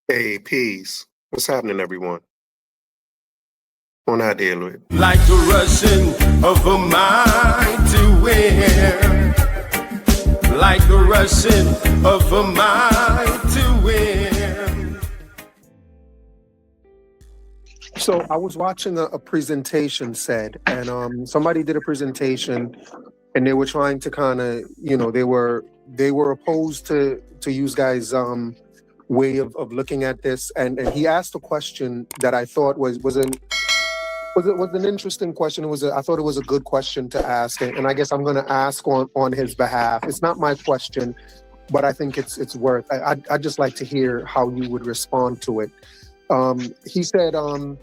Hey, peace. What's happening, everyone? On our deal with. Like the rushing of a mighty wind. Like the rushing of a mighty wind. So I was watching a presentation said, and somebody did a presentation, and they were trying to kind of, they were opposed to use guys' way of looking at this, and he asked a question that I thought was an interesting question. I thought it was a good question to ask, and I guess I'm going to ask on his behalf. It's not my question, but I think it's worth. I'd just like to hear how you would respond to it. He said that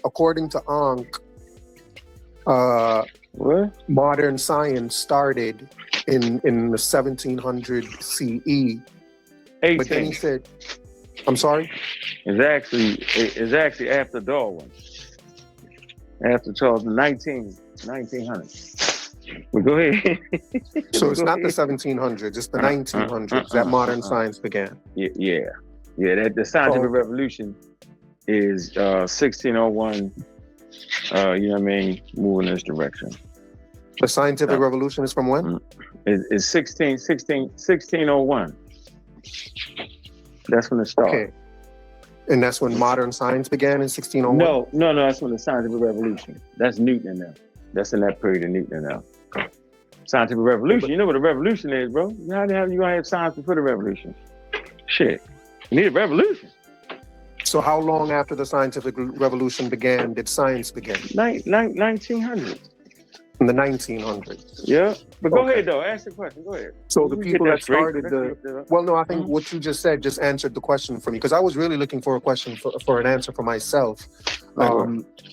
according to Ankh, modern science started in the 1700 CE. 18. But then he said, I'm sorry? It's actually after Darwin. After Charles, 1900. But go ahead. So it's not the 1700s, it's the 1900s that modern science began. Yeah. That the scientific revolution is 1601. You know what I mean? Moving in this direction. The scientific revolution is from when? It's 1601. That's when it started. Okay. And that's when modern science began in 1601? No, that's when the scientific revolution. That's Newton and them. That's in that period of Newton and them. Scientific revolution. You know what a revolution is, bro? How the hell you gonna have science before the revolution? Shit. You need a revolution. So how long after the scientific revolution began did science begin? 1900s. In the 1900s. Yeah. But go ahead, though. Ask the question. Go ahead. So the people that started I think what you just said just answered the question for me, because I was really looking for a question for an answer for myself.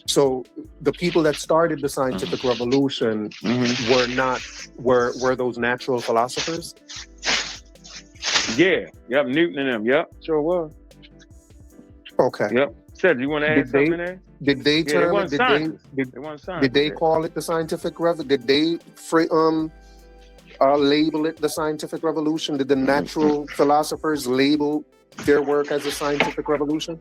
So the people that started the scientific revolution were those natural philosophers? Yeah. Yep. Newton and them. Yep. Sure was. Okay. Yep. Said, you want to add something there? Did they did they call it the scientific revolution? Did they label it the scientific revolution? Did the natural philosophers label their work as a scientific revolution?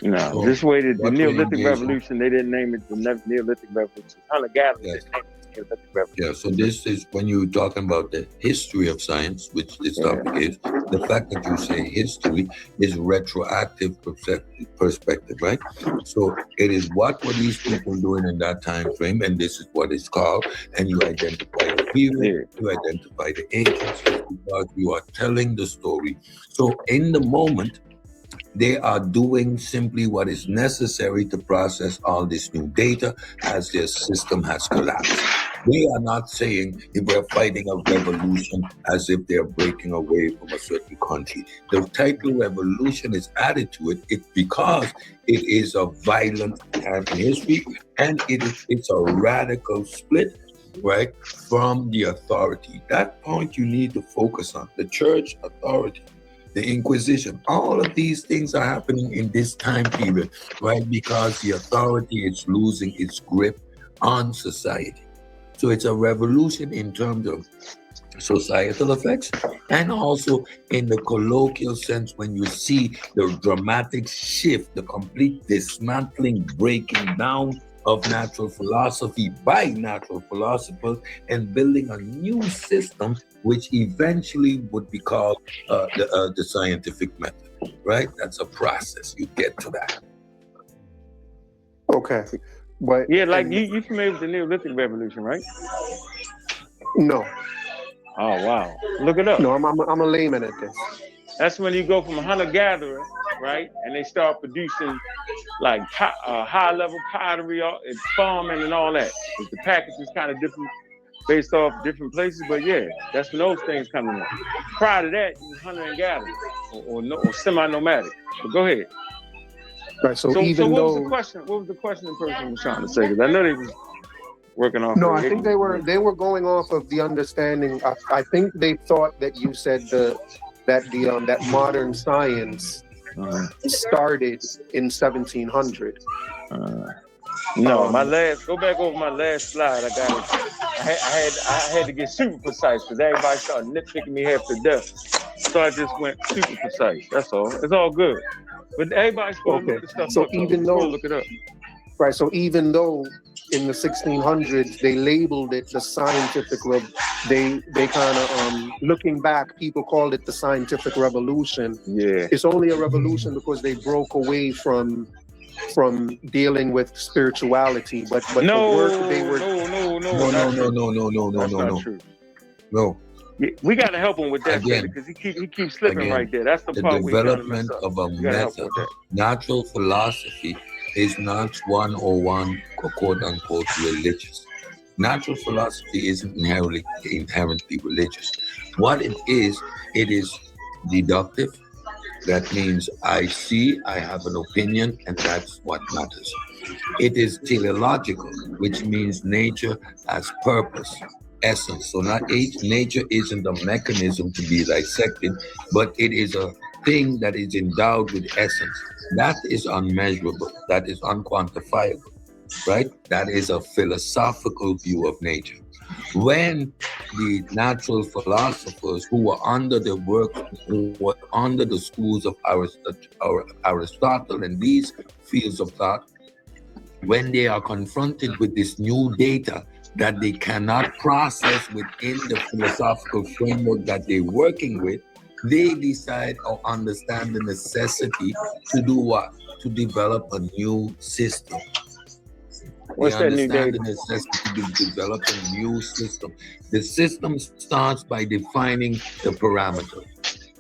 No. This way, the Neolithic Revolution, they didn't name it the Neolithic Revolution. Hunter-gatherers didn't name it the Neolithic Revolution. Yeah, so this is when you're talking about the history of science, which this topic is, the fact that you say history is retroactive perspective, right? So it is what were these people doing in that time frame, and this is what it's called, and you identify the period, you identify the ancients, because you are telling the story. So in the moment, they are doing simply what is necessary to process all this new data as their system has collapsed. They are not saying if we're fighting a revolution as if they're breaking away from a certain country. The title revolution is added to it. It's because it is a violent time in history, and it's a radical split, right, from the authority. That point you need to focus on. The church authority, the Inquisition, all of these things are happening in this time period, right? Because the authority is losing its grip on society. So it's a revolution in terms of societal effects, and also in the colloquial sense when you see the dramatic shift, the complete dismantling, breaking down of natural philosophy by natural philosophers, and building a new system which eventually would be called the scientific method, right? That's a process. You get to that. Okay. But yeah, like you familiar with the Neolithic Revolution, right? No. Oh, wow. Look it up. No, I'm a layman at this. That's when you go from a hunter-gatherer, right? And they start producing like high-level pottery and farming and all that. The package is kind of different based off different places, but yeah, that's when those things come in. Prior to that, you was hunter and gatherer or semi-nomadic. But go ahead. Right. So even what though was the question? What was the question the person was trying to say? Because I know they was working off. No, I think they were going off of the understanding. I think they thought that you said that modern science started in 1700. No, go back over my last slide. I got it. I had to get super precise because everybody started nitpicking me half to death. So I just went super precise. That's all. It's all good. But everybody's supposed to look the stuff So up. even though, look it up. right, so even though in the 1600s they labeled it the scientific they kind of looking back, people called it the scientific revolution. Yeah. It's only a revolution because they broke away from dealing with spirituality, but No, the work they were not true. No. Yeah, we got to help him with that Again, because he keeps slipping again, right there. That's the The part we're trying to development mess up. of a We gotta help method. with that. Natural philosophy is not 101 quote unquote religious. Natural philosophy isn't inherently religious. What it is deductive. That means I see, I have an opinion, and that's what matters. It is teleological, which means nature has purpose, essence. So nature isn't a mechanism to be dissected, but it is a thing that is endowed with essence. That is unmeasurable. That is unquantifiable, right? That is a philosophical view of nature. When the natural philosophers who were under the schools of Aristotle and these fields of thought, when they are confronted with this new data that they cannot process within the philosophical framework that they're working with, they decide or understand the necessity to do what? To develop a new system. What's They that new understand data? the necessity to develop a new system. The system starts by defining the parameter.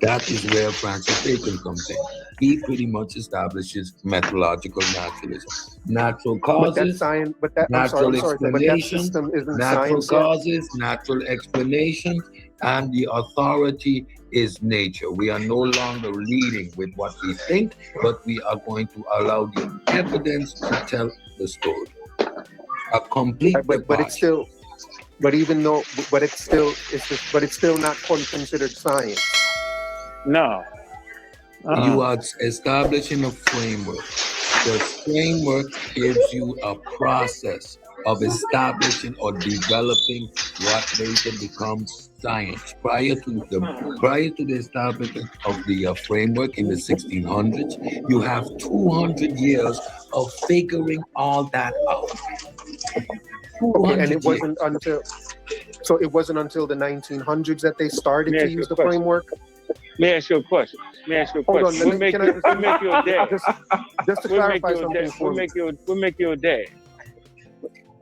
That is where Francis Bacon comes in. He pretty much establishes methodological naturalism. Natural but that causes, science, but that natural I'm sorry, but that explanation, system isn't natural science yet. causes, natural explanation, and the authority is nature. We are no longer leading with what we think, but we are going to allow the evidence to tell the story. A complete But it's still, but even though, but it's still not considered science. No. You are establishing a framework. The framework gives you a process of establishing or developing what later becomes science. Prior to the establishment of the framework in the 1600s, you have 200 years of figuring all that out. Okay, and it wasn't until the 1900s that they started to use the framework. Let me ask you a question. Hold on, What make you a dad? Just to clarify something for me. What make you a dad?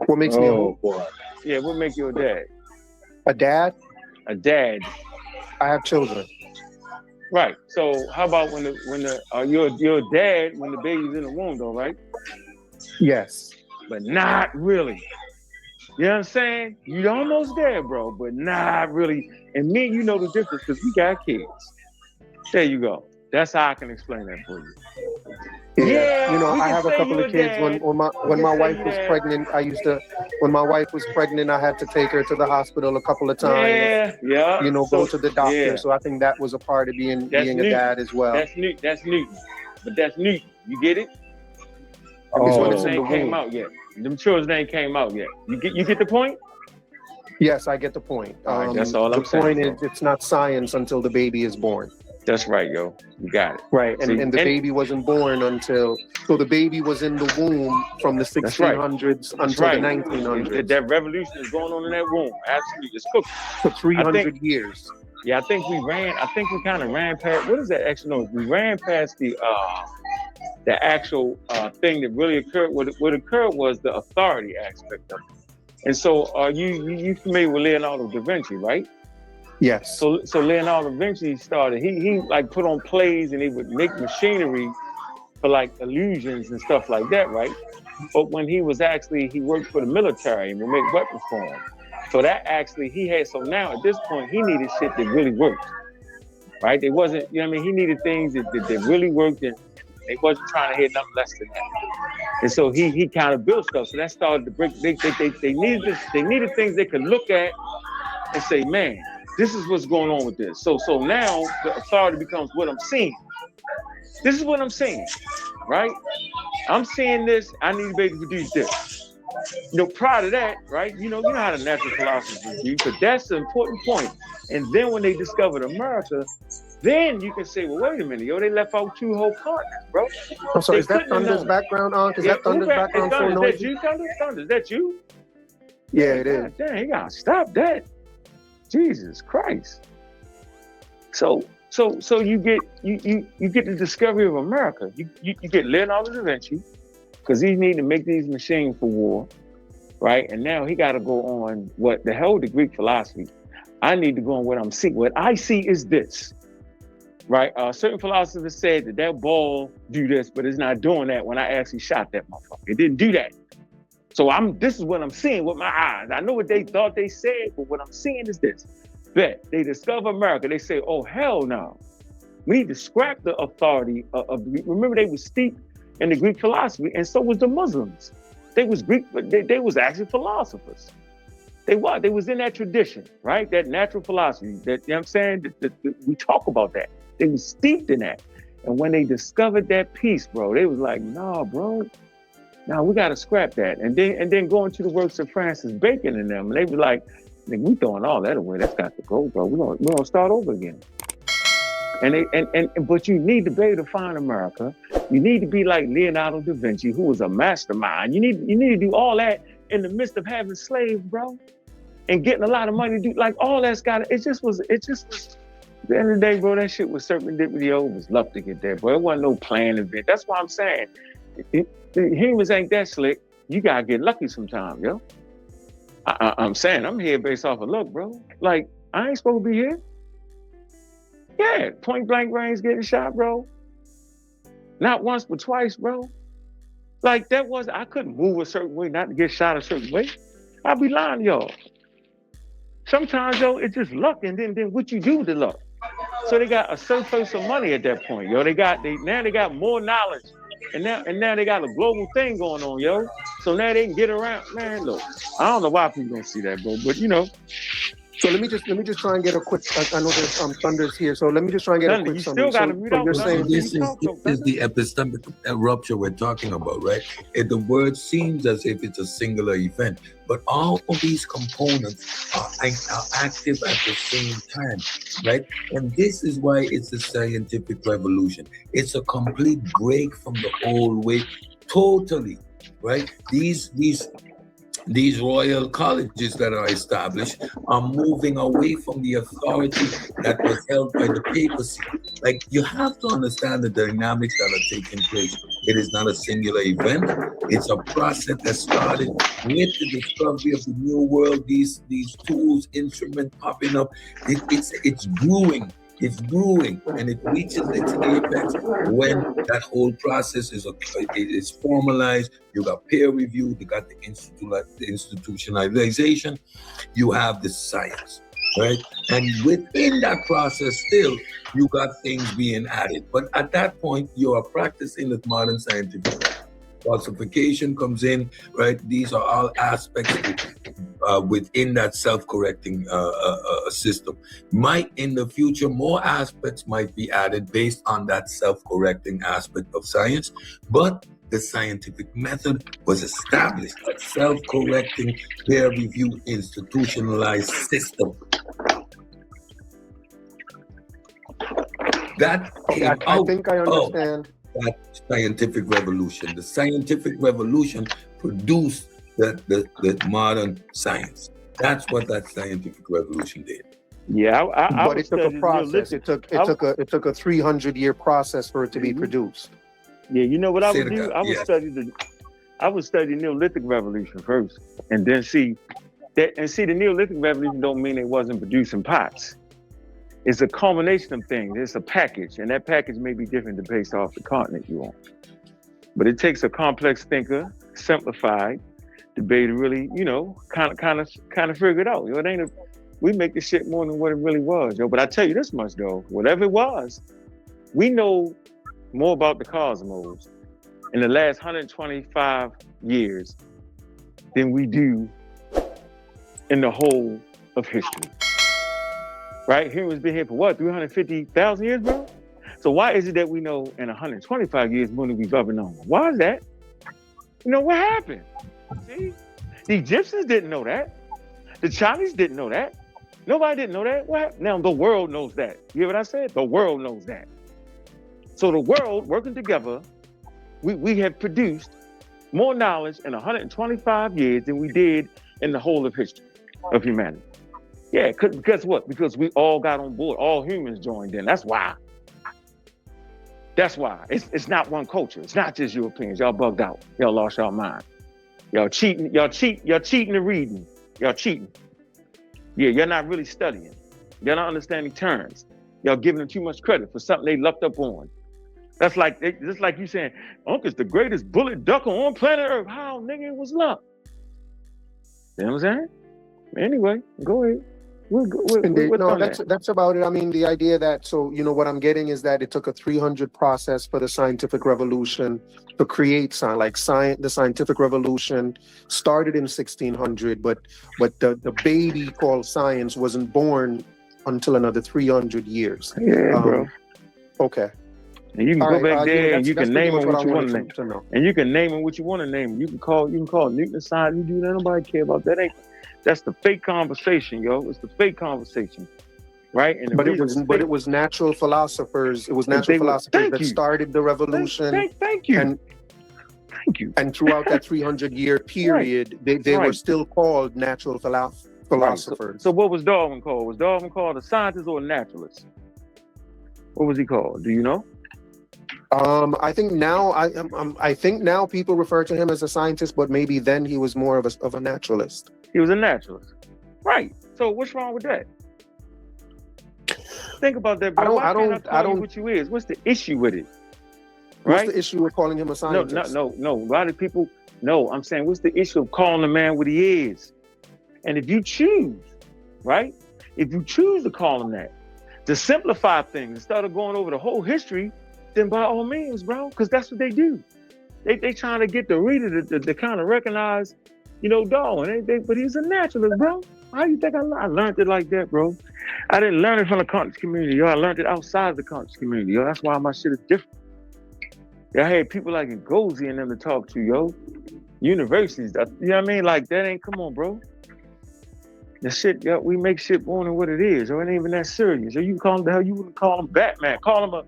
What makes me a who? Boy. Yeah, what make you a dad? A dad? A dad. I have children. Right. So how about when you're a dad when the baby's in the womb though, right? Yes. But not really. You know what I'm saying? You almost there, bro, but not really. And me, you know the difference because we got kids. There you go. That's how I can explain that for you. Yeah, you know, I have a couple of kids. When my wife was pregnant, when my wife was pregnant, I had to take her to the hospital a couple of times. Yeah. You know, go to the doctor. Yeah. So I think that was a part of being a dad as well. That's Newton. But that's Newton. You get it? Oh, His name came out yet. Them children's name came out yet. You get the point? Yes, I get the point. All right, that's all I'm saying. The point is, it's not science until the baby is born. That's right, yo. You got it. Right, and the baby wasn't born so the baby was in the womb from the 1600s until the 1900s. That revolution is going on in that womb. Absolutely, it's cooking. For 300 years. Yeah, I think we kind of ran past. What is that actually? No, we ran past the actual thing that really occurred. What occurred was the authority aspect of it. And so, are you familiar with Leonardo da Vinci, right? Yes. So Leonardo da Vinci started. He like put on plays and he would make machinery for like illusions and stuff like that, right? But when he worked for the military and would make weapons for him. So that actually so now at this point he needed shit that really worked, right? It wasn't, you know what I mean? He needed things that really worked and they wasn't trying to hit nothing less than that. And so he kind of built stuff. So that started to break. They needed things they could look at and say, man, this is what's going on with this. So now the authority becomes what I'm seeing. This is what I'm seeing, right? I'm seeing this. I need to be able to produce this. You know, prior to that, right? You know how the natural philosophers do, but that's the important point. And then when they discovered America, then you can say, well, wait a minute, yo, they left out 2 whole continents, bro. I'm sorry, They is that couldn't have Thunder's known. background on? Is Yeah, that Thunder's hey, background so Thunder, is that noisy? you, Thunder? Thunder, is that you? Yeah, it is. God damn, you gotta stop that. Jesus Christ. So you get the discovery of America. You get Leonardo da Vinci, because he needed to make these machines for war, right? And now he got to go on what the hell the Greek philosophy. I need to go on what I'm seeing. What I see is this, right? Certain philosophers said that ball do this, but it's not doing that when I actually shot that motherfucker. It didn't do that. So this is what I'm seeing with my eyes. I know what they thought they said, but what I'm seeing is this. That they discover America. They say, oh, hell no. We need to scrap the authority of remember, they were steeped in the Greek philosophy, and so was the Muslims. They was Greek, but they was actually philosophers. They was in that tradition, right? That natural philosophy, that, you know what I'm saying? We talk about that. They was steeped in that. And when they discovered that piece, bro, they was like, nah, bro. Now we got to scrap that. And then going to the works of Francis Bacon and them, and they were like, we throwing all that away. That's got to go, bro. We're gonna start over again. But you need to be able to find America. You need to be like Leonardo da Vinci, who was a mastermind. You need to do all that in the midst of having slaves, bro, and getting a lot of money to do like all that's got. It just was. At the end of the day, bro, that shit was serendipity. It was luck to get there, bro. It wasn't no planned event. That's why I'm saying humans ain't that slick. You gotta get lucky sometimes, yo. I'm saying I'm here based off of luck, bro. Like, I ain't supposed to be here. Yeah, point blank range getting shot, bro. Not once, but twice, bro. Like, I couldn't move a certain way, not to get shot a certain way. I'd be lying to y'all. Sometimes, yo, it's just luck, and then what you do with the luck. So they got a surplus of money at that point, yo. They got more knowledge. And now they got a global thing going on, yo. So now they can get around. Man, look, I don't know why people don't see that, bro. But you know. So let me just try and get a quick. I know there's Thunder's here, so let me just try and get Thunder, a quick you summary. still got to mute out. You're So saying this is the epistemic rupture we're talking about, right? The word seems as if it's a singular event, but all of these components are active at the same time, right? And this is why it's a scientific revolution. It's a complete break from the old way, totally, right? These royal colleges that are established are moving away from the authority that was held by the papacy. Like, you have to understand the dynamics that are taking place. It is not a singular event. It's a process that started with the discovery of the new world, these tools, instruments popping up. It's brewing. It's brewing, and it reaches its apex when that whole process is formalized. You got peer review, you got the institutionalization, you have the science, right? And within that process, still, you got things being added. But at that point, you are practicing the modern scientific. Falsification comes in, right? These are all aspects within that self-correcting system. In the future, more aspects might be added based on that self-correcting aspect of science, but the scientific method was established, a self-correcting, peer-reviewed, institutionalized system. That came out. I think I understand. That scientific revolution. The scientific revolution produced the modern science. That's what that scientific revolution did. Yeah, but it took a process. It took a 300-year process for it to be produced. Yeah, you know what I would do? I would study the Neolithic Revolution first, and then see that. And see, the Neolithic Revolution don't mean it wasn't producing pots. It's a combination of things. It's a package, and that package may be different based off the continent you on. But it takes a complex thinker, simplified, to be able to really, kind of figure it out. It ain't we make this shit more than what it really was, yo. But I tell you this much though, whatever it was, we know more about the cosmos in the last 125 years than we do in the whole of history. Right? Humans been here for what, 350,000 years, bro? So why is it that we know in 125 years more than we've ever known? Why is that? What happened? See? The Egyptians didn't know that. The Chinese didn't know that. Nobody didn't know that. What? Now the world knows that. You hear what I said? The world knows that. So the world working together, we have produced more knowledge in 125 years than we did in the whole of history of humanity. Yeah, guess what? Because we all got on board. All humans joined in. That's why. That's why. It's not one culture. It's not just Europeans. Y'all bugged out. Y'all lost y'all mind. Y'all cheating. Y'all cheating and reading. Y'all cheating. Yeah, you're not really studying. You're not understanding terms. Y'all giving them too much credit for something they lucked up on. That's like just like you saying, Ankh is the greatest bullet ducker on planet Earth. How, nigga, it was luck. You know what I'm saying? Anyway, go ahead. No, that's about it. I mean, the idea that, so, you know, what I'm getting is that it took a 300 process for the scientific revolution to create science. The scientific revolution started in 1600, but the baby called science wasn't born until another 300 years. Yeah, bro. Okay. And you can go back there and you can name them what you want to name. To know. And you can name them what you want to name. You can call Newton science. You do that. Nobody care about that. That's the fake conversation, yo. It's the fake conversation, right? And but it was natural philosophers. It was natural philosophers that started the revolution. Thank you. And thank you. And throughout that 300-year period, they were still called natural philosophers. Right. So what was Darwin called? Was Darwin called a scientist or a naturalist? What was he called? Do you know? I think now people refer to him as a scientist, but maybe then he was more of a naturalist. He was a naturalist, right? So what's wrong with that? Think about that, bro. I don't. What you is? What's the issue with it? Right? What's the issue with calling him a scientist? No. A lot of people. No, I'm saying, what's the issue of calling a man what he is? And if you choose, right? If you choose to call him that, to simplify things instead of going over the whole history, then by all means, bro, because that's what they do. They trying to get the reader to kind of recognize, you know, Darwin. But he's a naturalist, bro. How you think I learned it like that, bro? I didn't learn it from the conscious community, yo. I learned it outside the conscious community, yo. That's why my shit is different. I had people like Ngozi and them to talk to, yo. Universities, you know what I mean? Like, that ain't, come on, bro. The shit, yo, we make shit more than what it is, or it ain't even that serious. Or you call him, the hell, you wouldn't call him Batman. Call him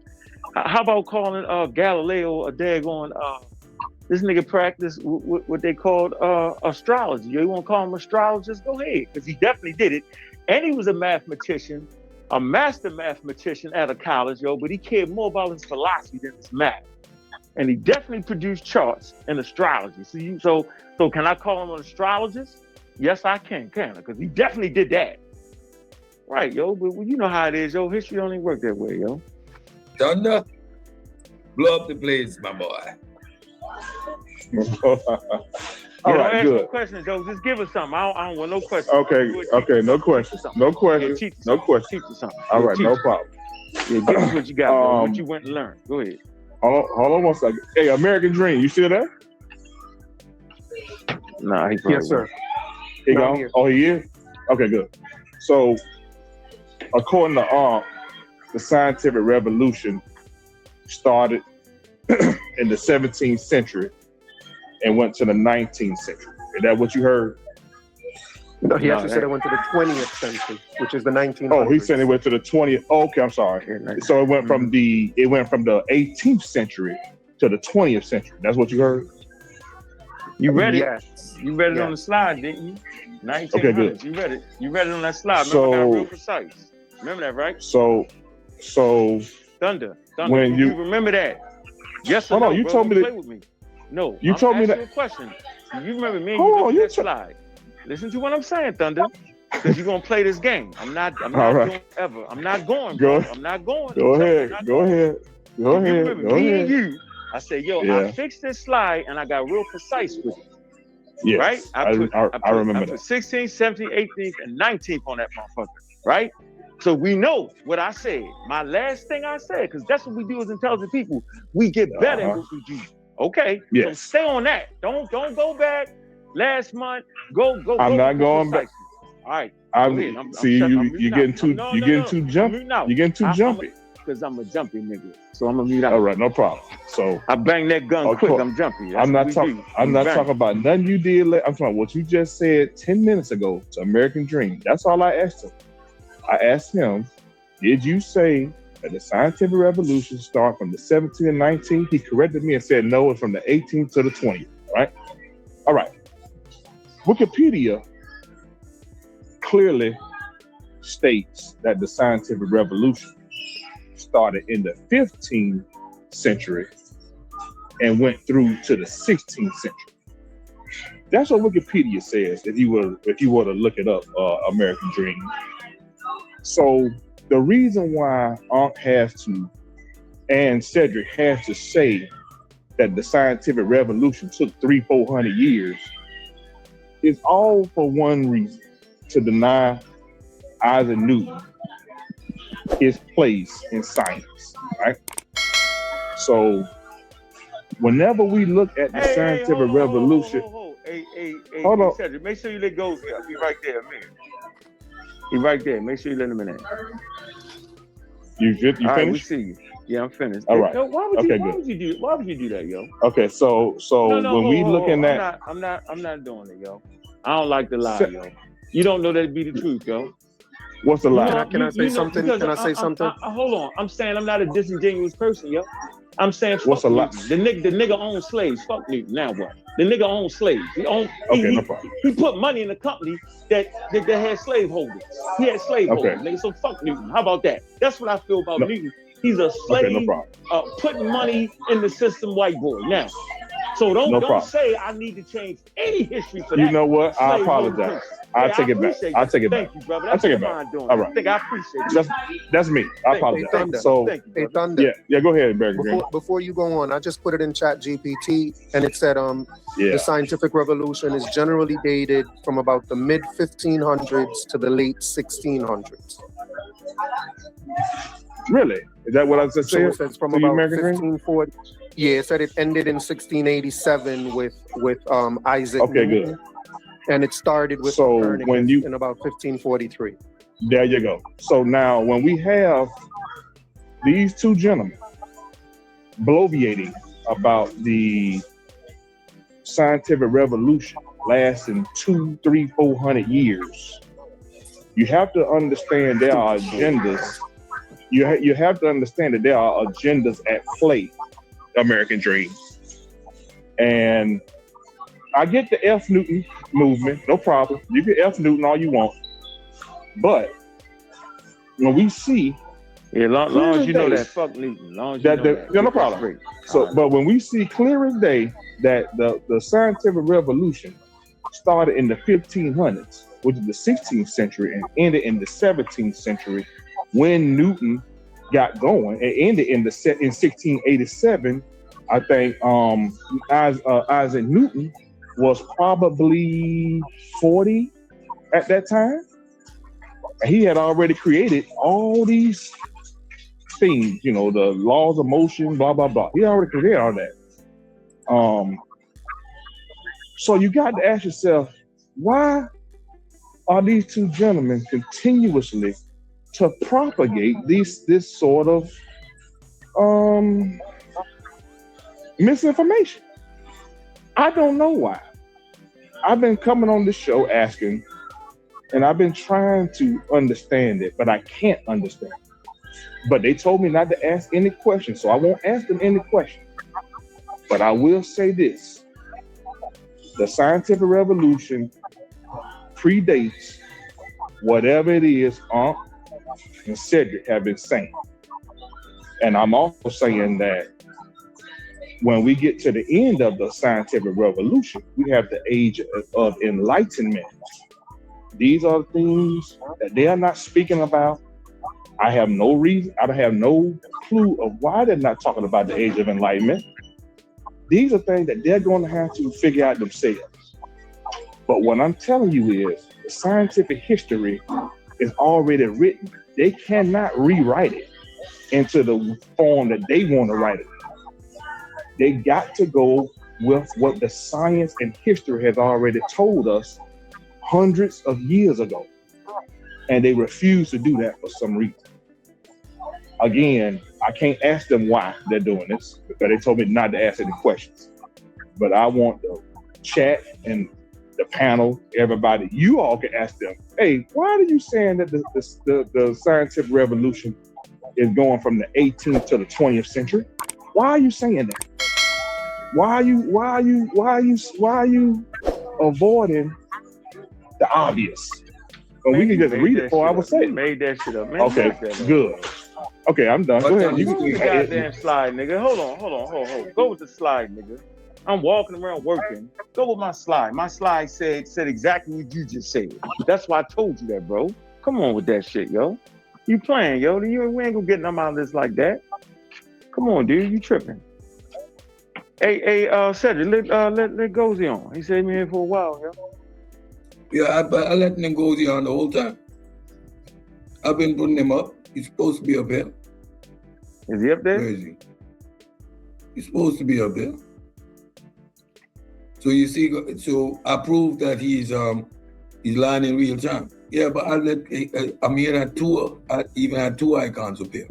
how about calling Galileo a daggone, this nigga practiced what they called astrology. You want to call him astrologist? Go ahead, because he definitely did it. And he was a mathematician, a master mathematician at a college, yo, but he cared more about his philosophy than his math. And he definitely produced charts in astrology. So can I call him an astrologist? Yes, I can, because he definitely did that. Right, yo, but you know how it is, yo. History only work that way, yo. Thunder, blow up the place, my boy. All right, good. No questions, though. Just give us something. I don't want no questions. Okay, no questions. No questions. No questions. Teach us something. All right, no problem. Yeah, give us what you got, what you went and learned. Go ahead. Hold on one second. Hey, American Dream, you still there? Nah, he's yes, sir. He gone? Oh, he is? Okay, good. So, according to the scientific revolution started in the 17th century and went to the 19th century. Is that what you heard? No, he actually said it went to the 20th century, which is the 19th. Oh, he said it went to the 20th. Oh, okay, I'm sorry. So it went from the 18th century to the 20th century. That's what you heard? You read it? Yes. You read it on the slide, didn't you? 1900s. Okay, good. You read it. You read it on that slide. Remember, I got real precise. Remember that, right? So Thunder. When you remember that? Yes or no? You bro, told me play with me. No, you told me that. A question. You remember me? And you that slide. Listen to what I'm saying, Thunder. Because you're gonna play this game. I'm not going ever. I'm not going, bro. I'm not going. Go ahead. Me and you. I said, yo, I fixed this slide and I got real precise with it. Yes, right? I remember that. I put 16th, 17th, 18th, and 19th on that motherfucker, right? So we know what I said. My last thing I said, because that's what we do as intelligent people. We get better at what we do. Okay. Yes. So stay on that. Don't go back. Last month, go. I'm not going back. All right. You're getting too jumpy. You're getting too jumpy. Because I'm a jumpy nigga. So I'm gonna mute out. All right, no problem. So I bang that gun quick. I'm jumpy. I'm not talking about nothing you did. I'm talking about what you just said 10 minutes ago to American Dream. That's all I asked him. I asked him, did you say that the scientific revolution started from the 17th and 19th? He corrected me and said, no, it's from the 18th to the 20th, right? All right. Wikipedia clearly states that the scientific revolution started in the 15th century and went through to the 16th century. That's what Wikipedia says, if you were to look it up, American Dream. So the reason why Ankh has to, and Cedric has to say that the scientific revolution took 300-400 years is all for one reason: to deny Isaac Newton his place in science, right? So whenever we look at the scientific revolution, hold on. Cedric, make sure you let go. I'll be right there, man. He's right there. Make sure you let him in there. You finished? All right, we see you. Yeah, I'm finished. All right. Yo, why would you do that, yo? Okay, so looking at, I'm not doing it, yo. I don't like to lie, yo. You don't know that to be the truth, yo. What's the lie? Can I say something? Can I say something? Hold on. I'm saying I'm not a disingenuous person, yo. I'm saying what's a lie? The nigga owns slaves. Fuck Newton. Now what? The nigga owns slaves. No problem. He put money in a company that had slave holders. He had slave holders, nigga. So fuck Newton. How about that? That's what I feel about Newton. He's a slave, putting money in the system white boy. Now, so don't say I need to change any history for that. You know what? I apologize. I'll take it back. I'll take it back. Thank you, brother. I'll take it back. All right. I appreciate it. That's me. I apologize. So, hey, Thunder. Yeah, go ahead, Barry. Before you go on, I just put it in Chat GPT, and it said the scientific revolution is generally dated from about the mid 1500s to the late 1600s. Really? Is that what I just said? So it says from about 1540. Yeah, it said it ended in 1687 with Isaac Newton. Good. And it started with Copernicus in about 1543. There you go. So now when we have these two gentlemen bloviating about the scientific revolution lasting 200, 300, 400 years, you have to understand there are agendas. You have to understand that there are agendas at play, American Dream. And I get the F Newton movement, no problem. You can F Newton all you want. But when we see, long as you know that, fuck Newton. Long as you know that. No problem. So, but when we see clear as day that the scientific revolution started in the 1500s, which is the 16th century, and ended in the 17th century, when Newton got going, it ended in 1687. I think Isaac Newton was probably 40 at that time. And he had already created all these things, the laws of motion, blah, blah, blah. He already created all that. So you got to ask yourself, why are these two gentlemen continuously to propagate this sort of misinformation? I don't know why. I've been coming on this show asking, and I've been trying to understand it, but I can't understand it. But they told me not to ask any questions, so I won't ask them any questions. But I will say this: the scientific revolution predates whatever it is Ankh and Cedric have been saying. And I'm also saying that when we get to the end of the scientific revolution, we have the age of enlightenment. These are things that they are not speaking about. I have no reason, I have no clue of why they're not talking about the age of enlightenment. These are things that they're going to have to figure out themselves. But what I'm telling you is the scientific history is already written. They cannot rewrite it into the form that they want to write it. They got to go with what the science and history has already told us hundreds of years ago. And they refuse to do that for some reason. Again, I can't ask them why they're doing this because they told me not to ask any questions. But I want the chat and the panel, everybody, you all can ask them, hey, why are you saying that the scientific revolution is going from the 18th to the 20th century? Why are you saying that? Why are you avoiding the obvious? Well, we can just read it, or I would say made that shit up. Man, okay, good. Okay, I'm done. Go ahead. You can the goddamn slide, nigga. Hold on. Go with the slide, nigga. I'm walking around working. Go with my slide. My slide said exactly what you just said. That's why I told you that, bro. Come on with that shit, yo. You playing, yo. We ain't gonna get nothing out of this like that. Come on, dude. You tripping. Hey, Cedric, let Gozy on. He said me here for a while, yo. Yeah, I let him go on the whole time. I've been putting him up. He's supposed to be up here. Is he up there? Where is he? He's supposed to be up there. So you see, so I proved that he's lying in real time. Yeah, but I'm here at two. I even had two icons up here.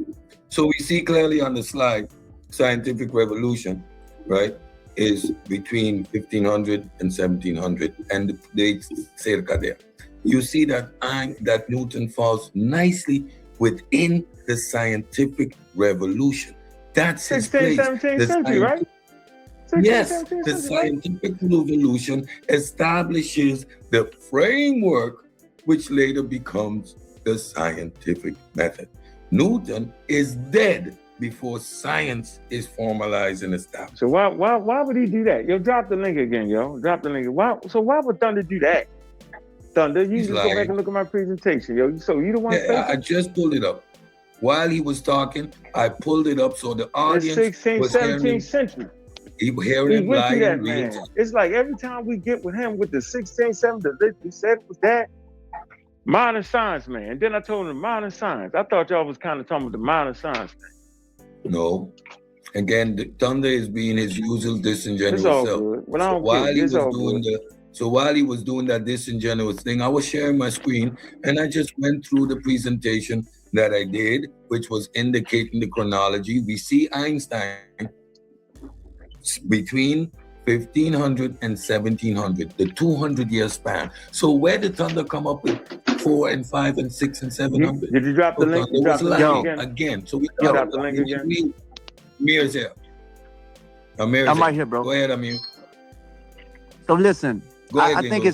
So we see clearly on the slide, scientific revolution, right, is between 1500 and 1700, and they cerca there. You see that Newton falls nicely within the scientific revolution. That's his 16th, place. 17th century, right? 16th, Yes, 17th the century, right? scientific revolution establishes the framework which later becomes the scientific method. Newton is dead before science is formalized and established. So why would he do that? Yo, drop the link again, yo. Drop the link. Why would Thunder do that? Thunder, you He's just lying. go back and look at my presentation, yo. So you the one Yeah, I just pulled it up. While he was talking, I pulled it up so the audience the 16th, was 17th century. hearing He him went live through that, in real man. time. It's like every time we get with him with the 16th, 17th, he said it was that. Modern science, man. And then I told him modern science. I thought y'all was kind of talking about the modern science thing. No. Again, the Thunder is being his usual disingenuous It's all self. good. Well, I So don't while care. he It's was all doing good. while he was doing that disingenuous thing, I was sharing my screen and I just went through the presentation that I did, which was indicating the chronology. We see Einstein between 1500 and 1700, the 200-year span. So where did Thunder come up with 4 and 5 and 6 and 700? Did you drop the link? You dropped the link again. So we dropped the link again. Amir's here. I'm right here, bro. Go ahead, Amir. So listen, Go ahead, I think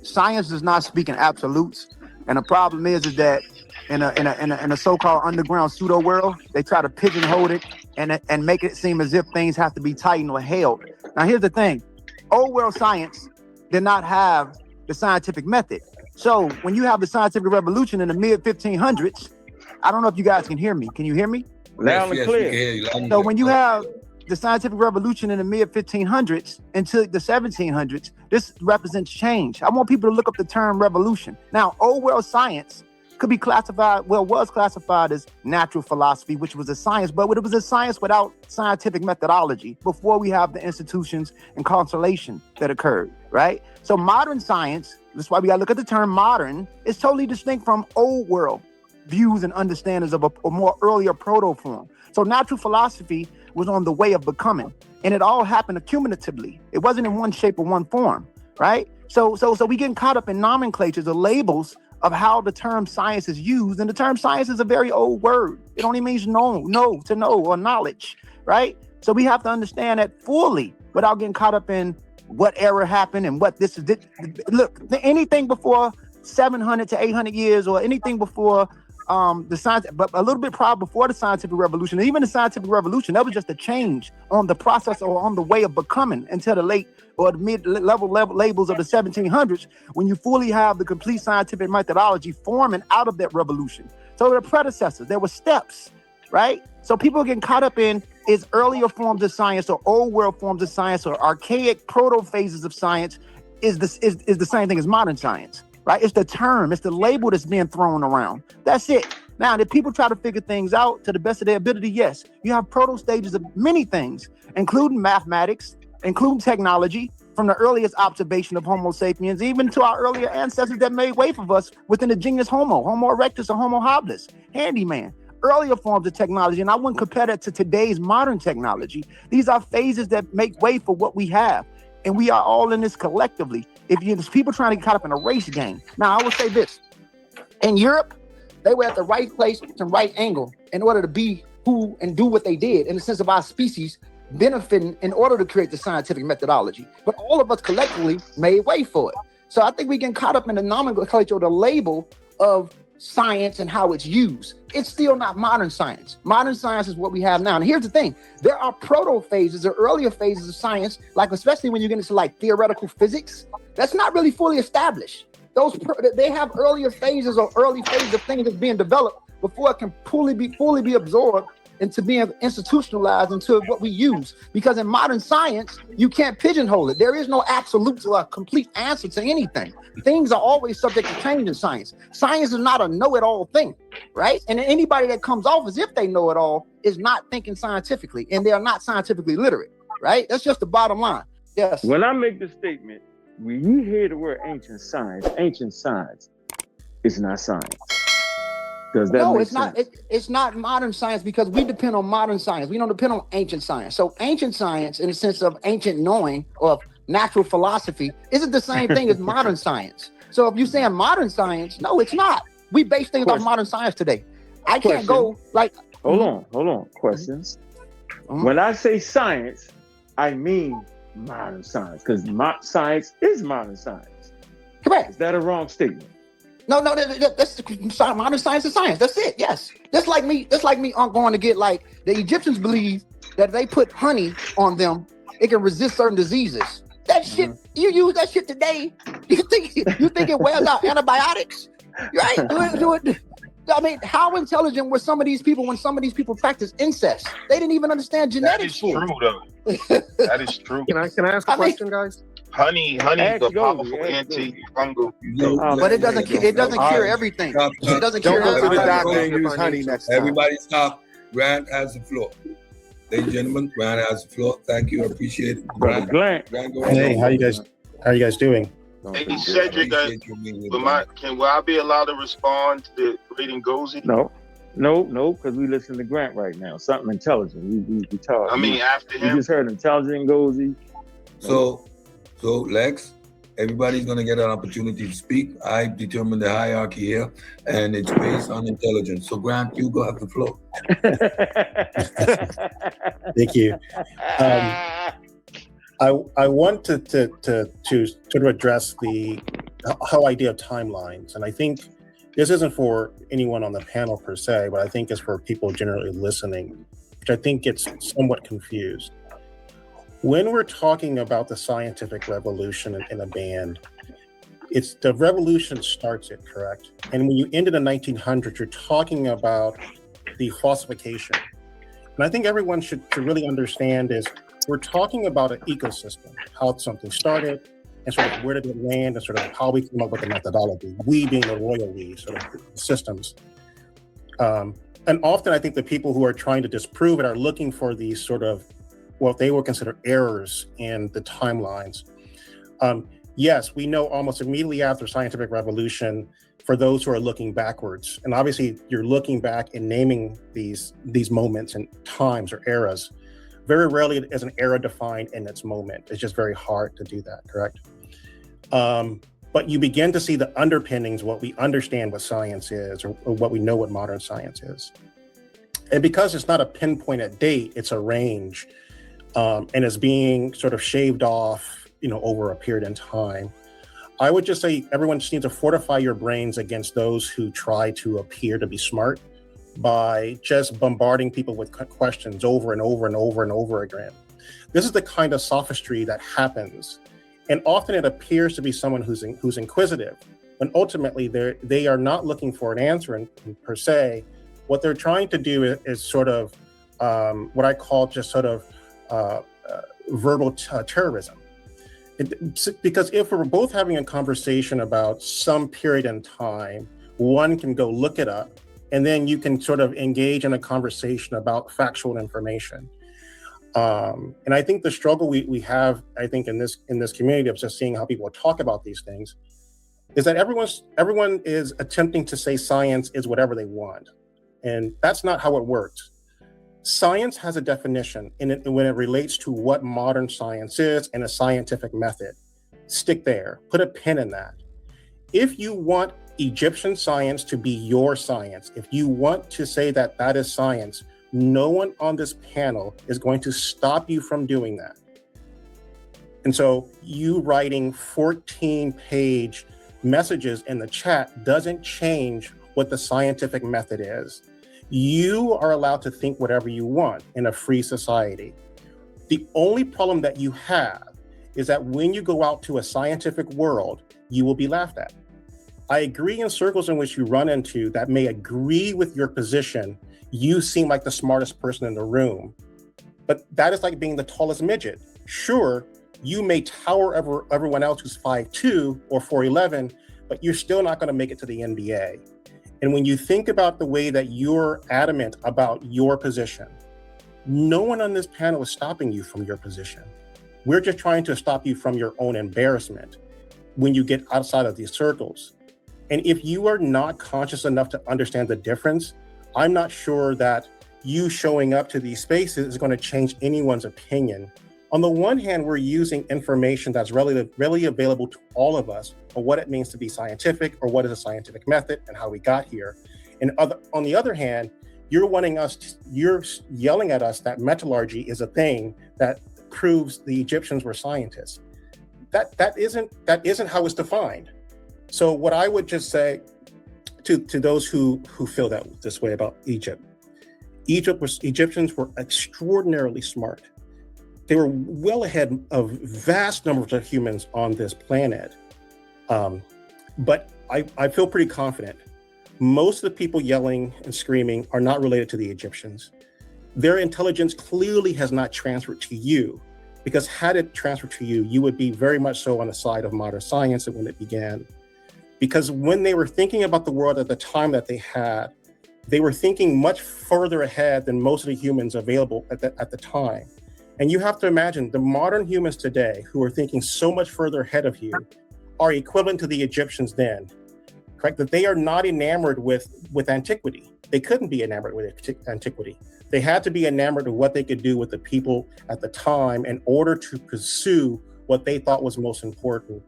science is not speaking absolutes, and the problem is that in a so-called underground pseudo world, they try to pigeonhole it and make it seem as if things have to be tightened or held. Now here's the thing: old world science did not have the scientific method. So when you have the scientific revolution in the mid 1500s, I don't know if you guys can hear me. Can you hear me? Loud and clear. So when you have the scientific revolution in the mid 1500s into the 1700s, this represents change. I want people to look up the term revolution. Now, old world science could be classified, was classified as natural philosophy, which was a science, but it was a science without scientific methodology before we have the institutions and constellation that occurred, right? So modern science, that's why we gotta look at the term modern, is totally distinct from old world views and understandings of a more earlier proto form. So natural philosophy was on the way of becoming, and it all happened accumulatively. It wasn't in one shape or one form, right? So we getting caught up in nomenclatures or labels of how the term science is used, and the term science is a very old word. It only means know, or knowledge, right? So we have to understand that fully without getting caught up in what era happened and what this is. Look, anything before 700 to 800 years, or anything before the science, but a little bit prior before the scientific revolution, and even the scientific revolution, that was just a change on the process or on the way of becoming until the late or the mid-level labels of the 1700s, when you fully have the complete scientific methodology forming out of that revolution. So the predecessors, there were steps, right? So people are getting caught up in is earlier forms of science or old world forms of science or archaic proto phases of science is the same thing as modern science. Right? It's the term, it's the label that's being thrown around. That's it. Now, did people try to figure things out to the best of their ability? Yes. You have proto stages of many things, including mathematics, including technology, from the earliest observation of Homo sapiens, even to our earlier ancestors that made way for us within the genus Homo erectus or Homo habilis, handyman. Earlier forms of technology, and I wouldn't compare that to today's modern technology. These are phases that make way for what we have. and we are all in this collectively. If there's people trying to get caught up in a race game. Now, I will say this. In Europe, they were at the right place and right angle in order to be who and do what they did in the sense of our species benefiting in order to create the scientific methodology. But all of us collectively made way for it. So I think we get caught up in the nomenclature or the label of science and how it's used. It's still not modern science. Modern science is what we have now. And here's the thing, there are proto phases or earlier phases of science, like especially when you get into like theoretical physics, that's not really fully established. They have earlier phases or early phases of things that's being developed before it can fully be absorbed into being institutionalized into what we use. Because in modern science, you can't pigeonhole it. There is no absolute or a complete answer to anything. Things are always subject to change in science. Science is not a know-it-all thing, right? And anybody that comes off as if they know it all is not thinking scientifically, and they are not scientifically literate, right? That's just the bottom line. Yes. When I make the statement, when you hear the word ancient science is not science. Does that no, make it's sense? not. It's not modern science because we depend on modern science. We don't depend on ancient science. So ancient science, in the sense of ancient knowing or natural philosophy, isn't the same thing as modern science. So if you're saying modern science, no, it's not. We base things off modern science today. I can't go like. Hold on. Questions. When I say science, I mean modern science because science is modern science. Correct. Is that a wrong statement? No, that's modern science is science. That's it. Yes. That's like me going to get like the Egyptians believe that if they put honey on them, it can resist certain diseases. That shit, you use that shit today. You think it wears out antibiotics? Right? I mean, how intelligent were some of these people when some of these people practice incest? They didn't even understand genetics. That is true, though. That is true. Can I ask a question, guys? Honey is a powerful antifungal. But it doesn't cure everything. It doesn't cure Don't go to the everything. doctor and use honey next time. Everybody stop. Grant has the floor. Ladies and gentlemen, Grant has the floor. Thank you. I appreciate it. Grant, go ahead. Hey, how you guys doing? Hey, Cedric, will I be allowed to respond to Rating Gozy? No, because we listen to Grant right now. Something intelligent. We talk. I mean, after him. We just heard intelligent Gozy. So Lex, everybody's gonna get an opportunity to speak. I determine the hierarchy here, and it's based on intelligence. So Grant, you go have the floor. Thank you. I want to sort of address the whole idea of timelines, and I think this isn't for anyone on the panel per se, but I think it's for people generally listening, which I think gets somewhat confused. When we're talking about the scientific revolution in a band, it's the revolution starts it, correct? And when you end in the 1900s, you're talking about the falsification. And I think everyone should really understand is we're talking about an ecosystem, how something started, and sort of where did it land, and sort of how we came up with the methodology, we being the royal we, sort of systems. And often I think the people who are trying to disprove it are looking for these sort of what they would consider errors in the timelines. Yes, we know almost immediately after scientific revolution, for those who are looking backwards, and obviously you're looking back and naming these moments and times or eras. Very rarely is an era defined in its moment. It's just very hard to do that, correct? But you begin to see the underpinnings, what we understand what science is, or what we know what modern science is. And because it's not a pinpointed date, it's a range, and it's being sort of shaved off, over a period in time. I would just say everyone just needs to fortify your brains against those who try to appear to be smart by just bombarding people with questions over and over and over and over again. This is the kind of sophistry that happens. And often it appears to be someone who's inquisitive, but ultimately they are not looking for an answer in per se. What they're trying to do is sort of what I call just sort of verbal terrorism. Because if we're both having a conversation about some period in time, one can go look it up, and then you can sort of engage in a conversation about factual information. And I think the struggle we have, I think in this community of just seeing how people talk about these things, is that everyone is attempting to say science is whatever they want. And that's not how it works. Science has a definition when it relates to what modern science is and a scientific method. Stick there, put a pin in that. If you want Egyptian science to be your science, if you want to say that that is science, no one on this panel is going to stop you from doing that. And so you writing 14-page messages in the chat doesn't change what the scientific method is. You are allowed to think whatever you want in a free society. The only problem that you have is that when you go out to a scientific world, you will be laughed at. I agree in circles in which you run into that may agree with your position, you seem like the smartest person in the room. But that is like being the tallest midget. Sure, you may tower over everyone else who's 5'2" or 4'11", but you're still not going to make it to the NBA. And when you think about the way that you're adamant about your position, no one on this panel is stopping you from your position. We're just trying to stop you from your own embarrassment when you get outside of these circles. And if you are not conscious enough to understand the difference, I'm not sure that you showing up to these spaces is going to change anyone's opinion. On the one hand, we're using information that's readily available to all of us on what it means to be scientific or what is a scientific method and how we got here. And on the other hand, you're yelling at us that metallurgy is a thing that proves the Egyptians were scientists. That isn't how it's defined. So what I would just say to those who feel that this way about Egyptians were extraordinarily smart. They were well ahead of vast numbers of humans on this planet. But I feel pretty confident. Most of the people yelling and screaming are not related to the Egyptians. Their intelligence clearly has not transferred to you, because had it transferred to you, you would be very much so on the side of modern science and when it began. Because when they were thinking about the world at the time that they had, they were thinking much further ahead than most of the humans available at the time. And you have to imagine the modern humans today who are thinking so much further ahead of you are equivalent to the Egyptians then, correct? That they are not enamored with antiquity. They couldn't be enamored with antiquity. They had to be enamored with what they could do with the people at the time in order to pursue what they thought was most important.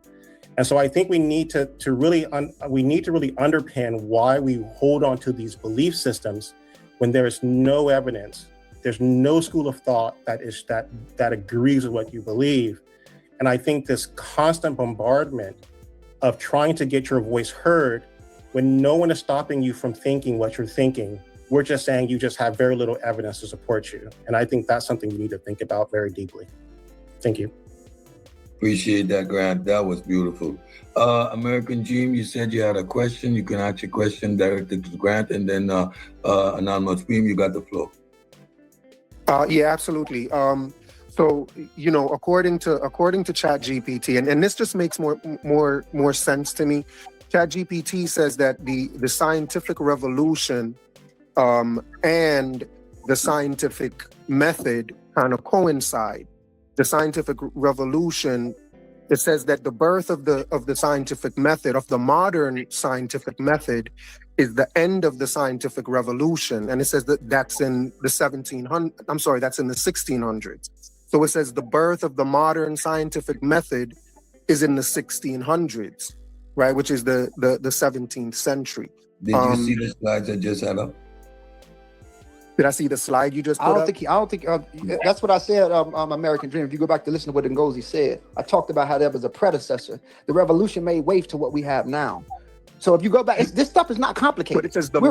And so I think we need to really underpin why we hold on to these belief systems when there is no evidence. There's no school of thought that agrees with what you believe. And I think this constant bombardment of trying to get your voice heard when no one is stopping you from thinking what you're thinking, we're just saying you just have very little evidence to support you. And I think that's something you need to think about very deeply. Thank you. Appreciate that, Grant. That was beautiful. American Dream, you said you had a question. You can ask your question directly to Grant, and then Anonymous Dream, you got the floor. Yeah, absolutely. So, according to ChatGPT, and this just makes more sense to me. ChatGPT says that the scientific revolution and the scientific method kind of coincide. The scientific revolution, it says that the birth of the scientific method, of the modern scientific method, is the end of the scientific revolution. And it says that's in the 1600s. So it says the birth of the modern scientific method is in the 1600s, right? Which is the 17th century. Did you see the slides I just had up? Did I see the slide you just put up? I don't think that's what I said, American Dream. If you go back to listen to what Ngozi said, I talked about how there was a predecessor. The revolution made way to what we have now. So if you go back, this stuff is not complicated. But it says the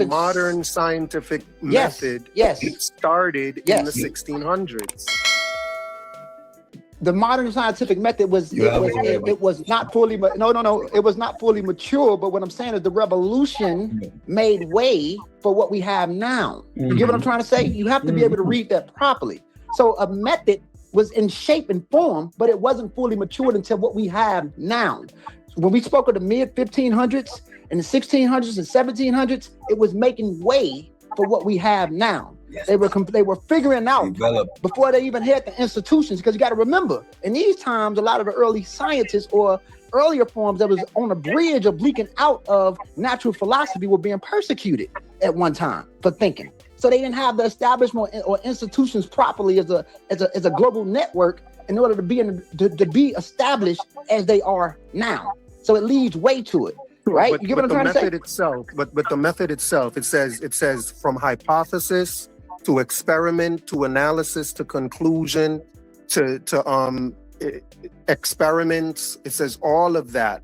modern scientific method started in the 1600s. The modern scientific method was not fully it was not fully mature. But what I'm saying is the revolution made way for what we have now. You get what I'm trying to say? You have to be able to read that properly. So a method was in shape and form, but it wasn't fully matured until what we have now. When we spoke of the mid 1500s and the 1600s and 1700s, it was making way for what we have now. Yes. They were figuring out before they even hit the institutions, because you got to remember, in these times, a lot of the early scientists or earlier forms that was on the bridge of leaking out of natural philosophy were being persecuted at one time for thinking. So they didn't have the establishment or institutions properly as a global network in order to be established as they are now. So it leads way to it, right? But, you get what I'm the trying to say? method itself, but the method itself, it says from hypothesis to experiment to analysis to conclusion to experiments. It says all of that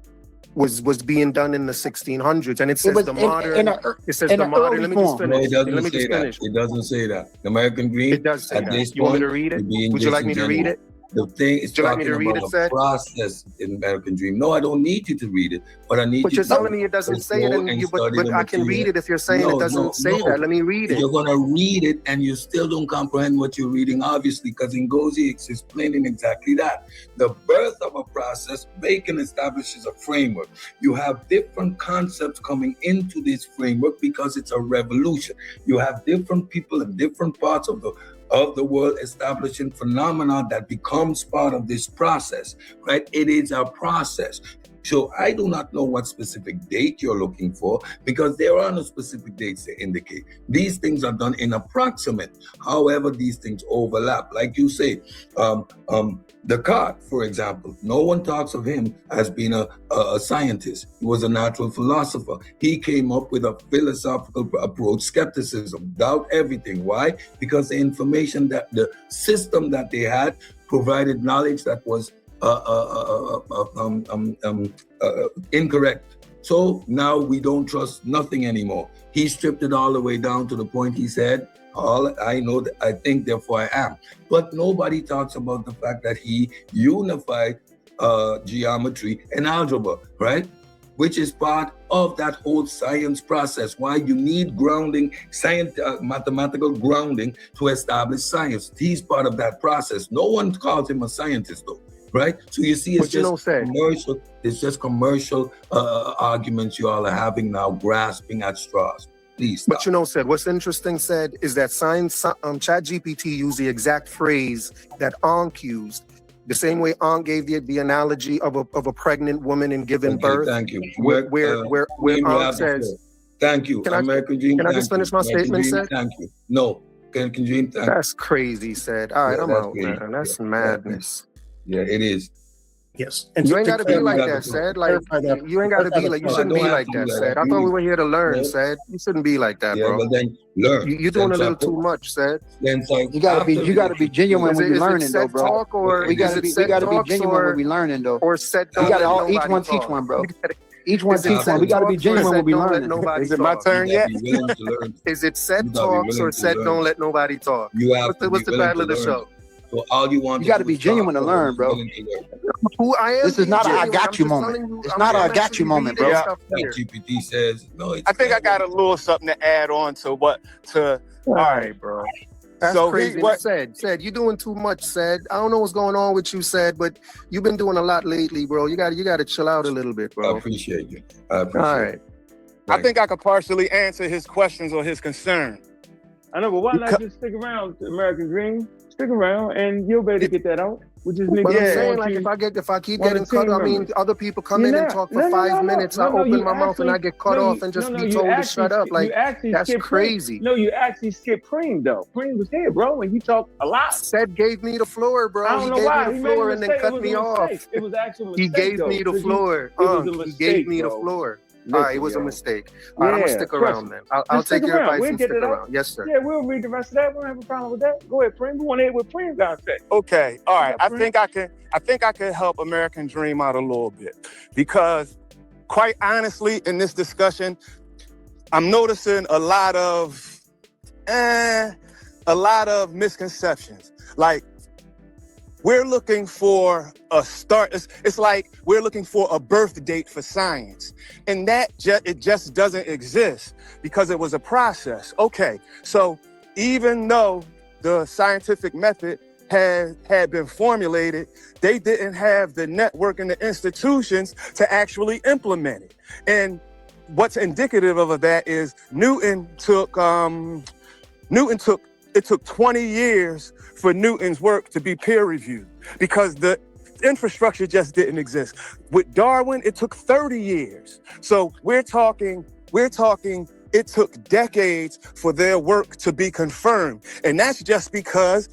was being done in the 1600s, and it says the modern. It says the modern. Let me just finish. No, let me just finish. It doesn't say that. The American Dream. It does say at that. This You want me point, to read it? being Would you like me to read it? The thing is talking about a process in American Dream. No, I don't need you to read it, but I need but you you're to telling me it doesn't say it, but I can read it if you're saying it doesn't say that. Let me read it. You're going to read it and you still don't comprehend what you're reading, obviously, because Ngozi is explaining exactly that. The birth of a process, Bacon establishes a framework. You have different concepts coming into this framework because it's a revolution. You have different people in different parts of the world establishing phenomena that becomes part of this process, right? It is a process. So I do not know what specific date you're looking for because there are no specific dates to indicate. These things are done in approximate. However, these things overlap. Like you say, Descartes, for example, no one talks of him as being a scientist. He was a natural philosopher. He came up with a philosophical approach, skepticism, doubt everything. Why? Because the information that the system that they had provided knowledge that was incorrect. So now we don't trust nothing anymore. He stripped it all the way down to the point he said, all I know, I think, therefore I am. But nobody talks about the fact that he unified geometry and algebra, right? Which is part of that whole science process. Why you need grounding, mathematical grounding to establish science. He's part of that process. No one calls him a scientist though. Right, so you see, it's just commercial. It's just commercial arguments you all are having now, grasping at straws. Please. Stop. But what's interesting is that ChatGPT used the exact phrase that Ankh used, the same way Ankh gave the analogy of a pregnant woman and giving birth. Thank you. Where Ankh says, "Thank you." American Dream. Can I just finish my statement, Said? Thank you. No, American Dream. That's crazy, Said. All right, I'm out, man. That's madness. Yeah, it is. Yes. And you ain't got to be like that, Said. Like, you ain't got to be like, you shouldn't be like that, Said. I thought we were here to learn, Said. You shouldn't be like that, bro. Yeah, but then learn. You're doing a little too much, Said. You gotta be genuine when you're learning, though, bro. We gotta be genuine when we learning, though. Or Said, we gotta each one teach one, bro. Each one teach one. We gotta be genuine when we learning. Is it my turn yet? Is it Said talks or Said don't let nobody talk? What's the title of the show? So all you want, you got to be genuine to learn, bro. Who I am? This is not a I got you moment. It's not a I got you moment, bro. Yeah. GPT says no. I think I got a little something to add on to what to. All right, bro. That's so crazy. What said you're doing too much, Said. I don't know what's going on with you, Said, but you've been doing a lot lately, bro. You got to chill out a little bit, bro. I appreciate you. All right. I think I could partially answer his questions or his concern. I know, but why not just stick around, American Dream? Stick around, and you'll be able to get that out. Which is but I'm saying, like, if I keep getting cut, I mean, other people come in and talk for 5 minutes. I open my mouth and I get cut off and just be told to shut up. Like, that's crazy. No, you actually skipped Preem though. Preem was here, bro, and you talked a lot. Said gave me the floor, bro. I don't know why. He gave me the floor and then cut me off. It was actually he gave me the floor. He gave me the floor. All right, it was a mistake. All right, I'm gonna stick around then. I'll take your advice and stick around. Yes, sir. Yeah, we'll read the rest of that. We don't have a problem with that. Go ahead, Preem. We want to hear what Preem got to say. Okay, all right. I think I can help American Dream out a little bit because, quite honestly, in this discussion, I'm noticing a lot of misconceptions. Like, we're looking for a start. It's like we're looking for a birth date for science. And that it just doesn't exist because it was a process. Okay, so even though the scientific method had been formulated, they didn't have the network and the institutions to actually implement it. And what's indicative of that is it took 20 years for Newton's work to be peer reviewed because the infrastructure just didn't exist. With Darwin, it took 30 years. So we're talking it took decades for their work to be confirmed. And that's just because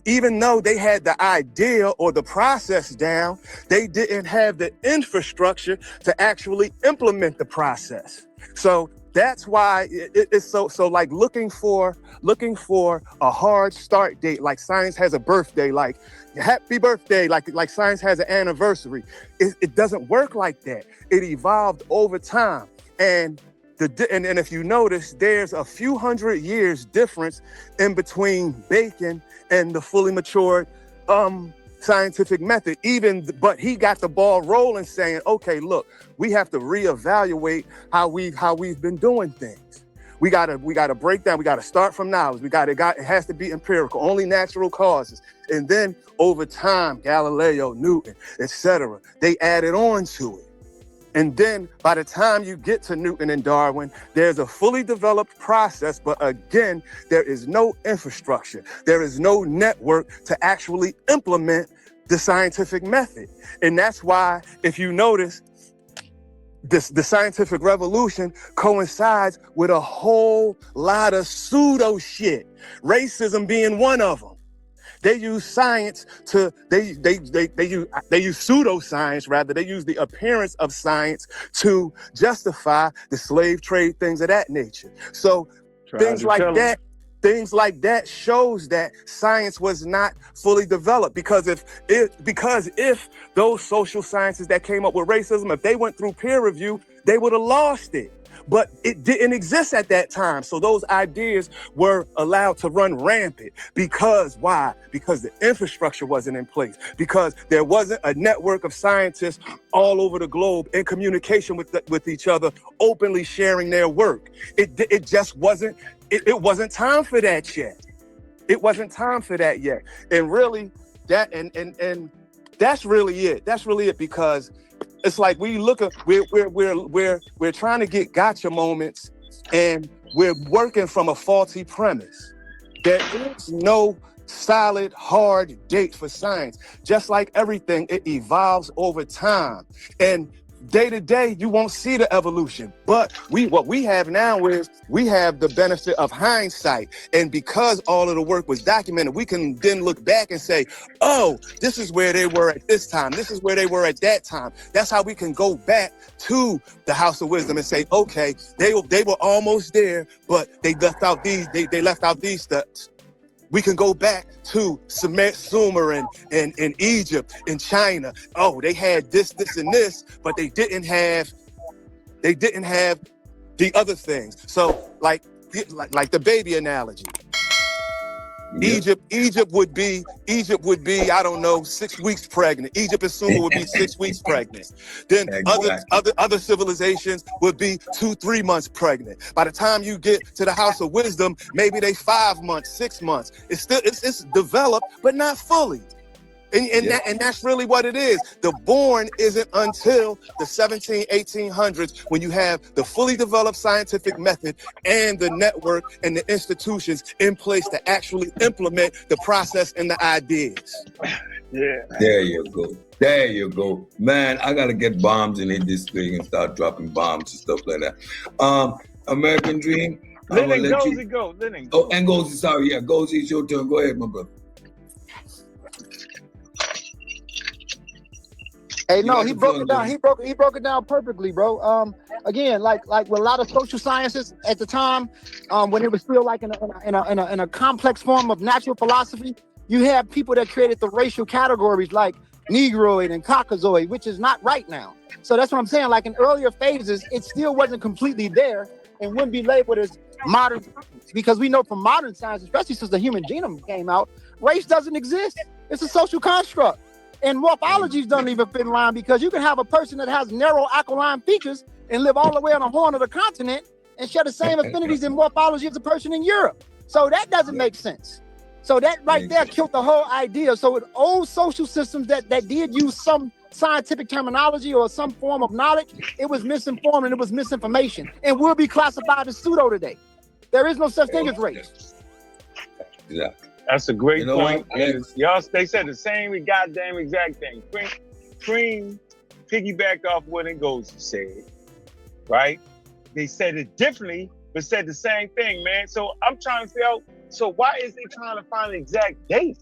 even though they had the idea or the process down, they didn't have the infrastructure to actually implement the process. So that's why it's so like looking for a hard start date, like science has a birthday, like happy birthday, like science has an anniversary. It doesn't work like that. It evolved over time. And if you notice, there's a few hundred years difference in between Bacon and the fully matured scientific method. But he got the ball rolling, saying, "Okay, look, we have to reevaluate how we've been doing things. We gotta break down. We gotta start from knowledge. It has to be empirical, only natural causes." And then over time, Galileo, Newton, etc., they added on to it. And then by the time you get to Newton and Darwin, there's a fully developed process, but again, there is no infrastructure. There is no network to actually implement the scientific method. And that's why, if you notice, the scientific revolution coincides with a whole lot of pseudo shit, racism being one of them. They use science they use pseudoscience, rather. They use the appearance of science to justify the slave trade, things of that nature. So things like that shows that science was not fully developed, because if those social sciences that came up with racism, if they went through peer review, they would have lost it. But it didn't exist at that time. So those ideas were allowed to run rampant. Because why? Because the infrastructure wasn't in place. Because there wasn't a network of scientists all over the globe in communication with each other, openly sharing their work. It just wasn't, it wasn't time for that yet. It wasn't time for that yet. And really, that and that's really it. That's really it, because it's like we're trying to get gotcha moments, and we're working from a faulty premise. There is no solid, hard date for science. Just like everything, it evolves over time. And day to day, you won't see the evolution. But what we have now is we have the benefit of hindsight. And because all of the work was documented, we can then look back and say, oh, this is where they were at this time. This is where they were at that time. That's how we can go back to the House of Wisdom and say, okay, they were almost there, but they left out these steps. We can go back to Sumer and Egypt and China. Oh, they had this, and this, but they didn't have the other things. So like the baby analogy. Yeah. Egypt would be, I don't know, 6 weeks pregnant. Egypt and Sumer would be 6 weeks pregnant. Then exactly. other civilizations would be 2-3 months pregnant. By the time you get to the House of Wisdom, maybe they 5 months, 6 months. It's developed, but not fully. And that's really what it is. The born isn't until the 1800s when you have the fully developed scientific method and the network and the institutions in place to actually implement the process and the ideas. Yeah. There you go. Man, I got to get bombs and hit this thing and start dropping bombs and stuff like that. American Dream. Lennon Gozy go. Lennon. Oh, and Gozy, sorry. Yeah, Gozy, it's your turn. Go ahead, my brother. Hey, no, he broke it down. He broke it down perfectly, bro. Again, like with a lot of social sciences at the time, when it was still like in a complex form of natural philosophy, you have people that created the racial categories like Negroid and Caucasoid, which is not right now. So that's what I'm saying. Like in earlier phases, it still wasn't completely there and wouldn't be labeled as modern science, because we know from modern science, especially since the human genome came out, race doesn't exist. It's a social construct. And morphologies don't even fit in line, because you can have a person that has narrow aquiline features and live all the way on the horn of the continent and share the same affinities in morphology as a person in Europe. So that doesn't make sense. So that right there killed the whole idea. So with old social systems that did use some scientific terminology or some form of knowledge, it was misinformed and it was misinformation, and will be classified as pseudo today. There is no such thing as race. Exactly. That's a great point. Y'all, they said the same goddamn exact thing. Cream piggybacked off what Ngozi said, right? they said it differently, but said the same thing, man. So I'm trying to figure out, so why is they trying to find the exact date?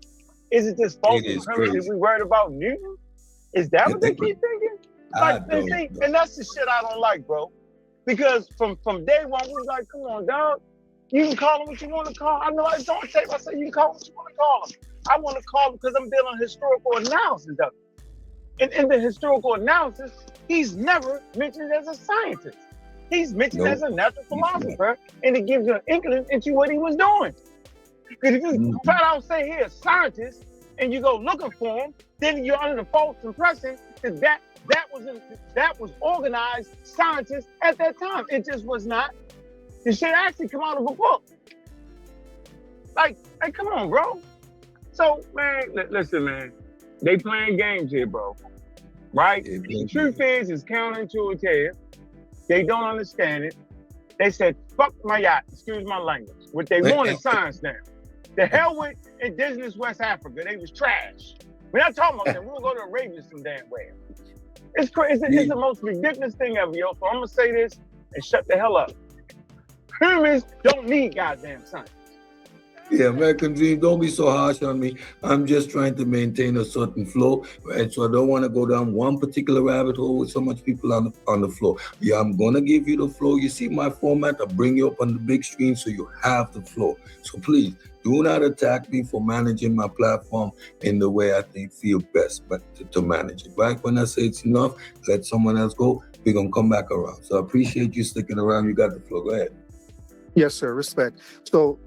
Is it this false premise that we worried about Newton? Is that what they keep thinking? Like, see, and that's the shit I don't like, bro. Because from day one, we was like, come on, dog. You can call him what you want to call him. I know I don't tape. I say you can call him what you want to call him. I want to call him because I'm dealing historical analysis of it. And in the historical analysis, he's never mentioned as a scientist. He's mentioned as a natural philosopher, and it gives you an inkling into what he was doing. Because if you flat out say he's a scientist, and you go looking for him, then you're under the false impression that was organized scientists at that time. It just was not. The shit actually come out of a book. Like, come on, bro. So, man, listen, man. They playing games here, bro. Right? The truth is, it's counterintuitive. They don't understand it. They said, fuck my yacht. Excuse my language. What they want is science now. The hell with indigenous West Africa. They was trash. We're not talking about that. We'll go to Arabia some damn way. It's crazy. It's the most ridiculous thing ever, yo. So I'm going to say this and shut the hell up. Pyramids don't need goddamn science. Yeah, American Dream, don't be so harsh on me. I'm just trying to maintain a certain flow, right? So I don't want to go down one particular rabbit hole with so much people on the floor. Yeah, I'm going to give you the flow. You see my format? I'll bring you up on the big screen so you have the flow. So please, do not attack me for managing my platform in the way I think feel best, but to manage it, right? When I say it's enough, let someone else go. We're going to come back around. So I appreciate you sticking around. You got the flow. Go ahead. Yes, sir. Respect. So,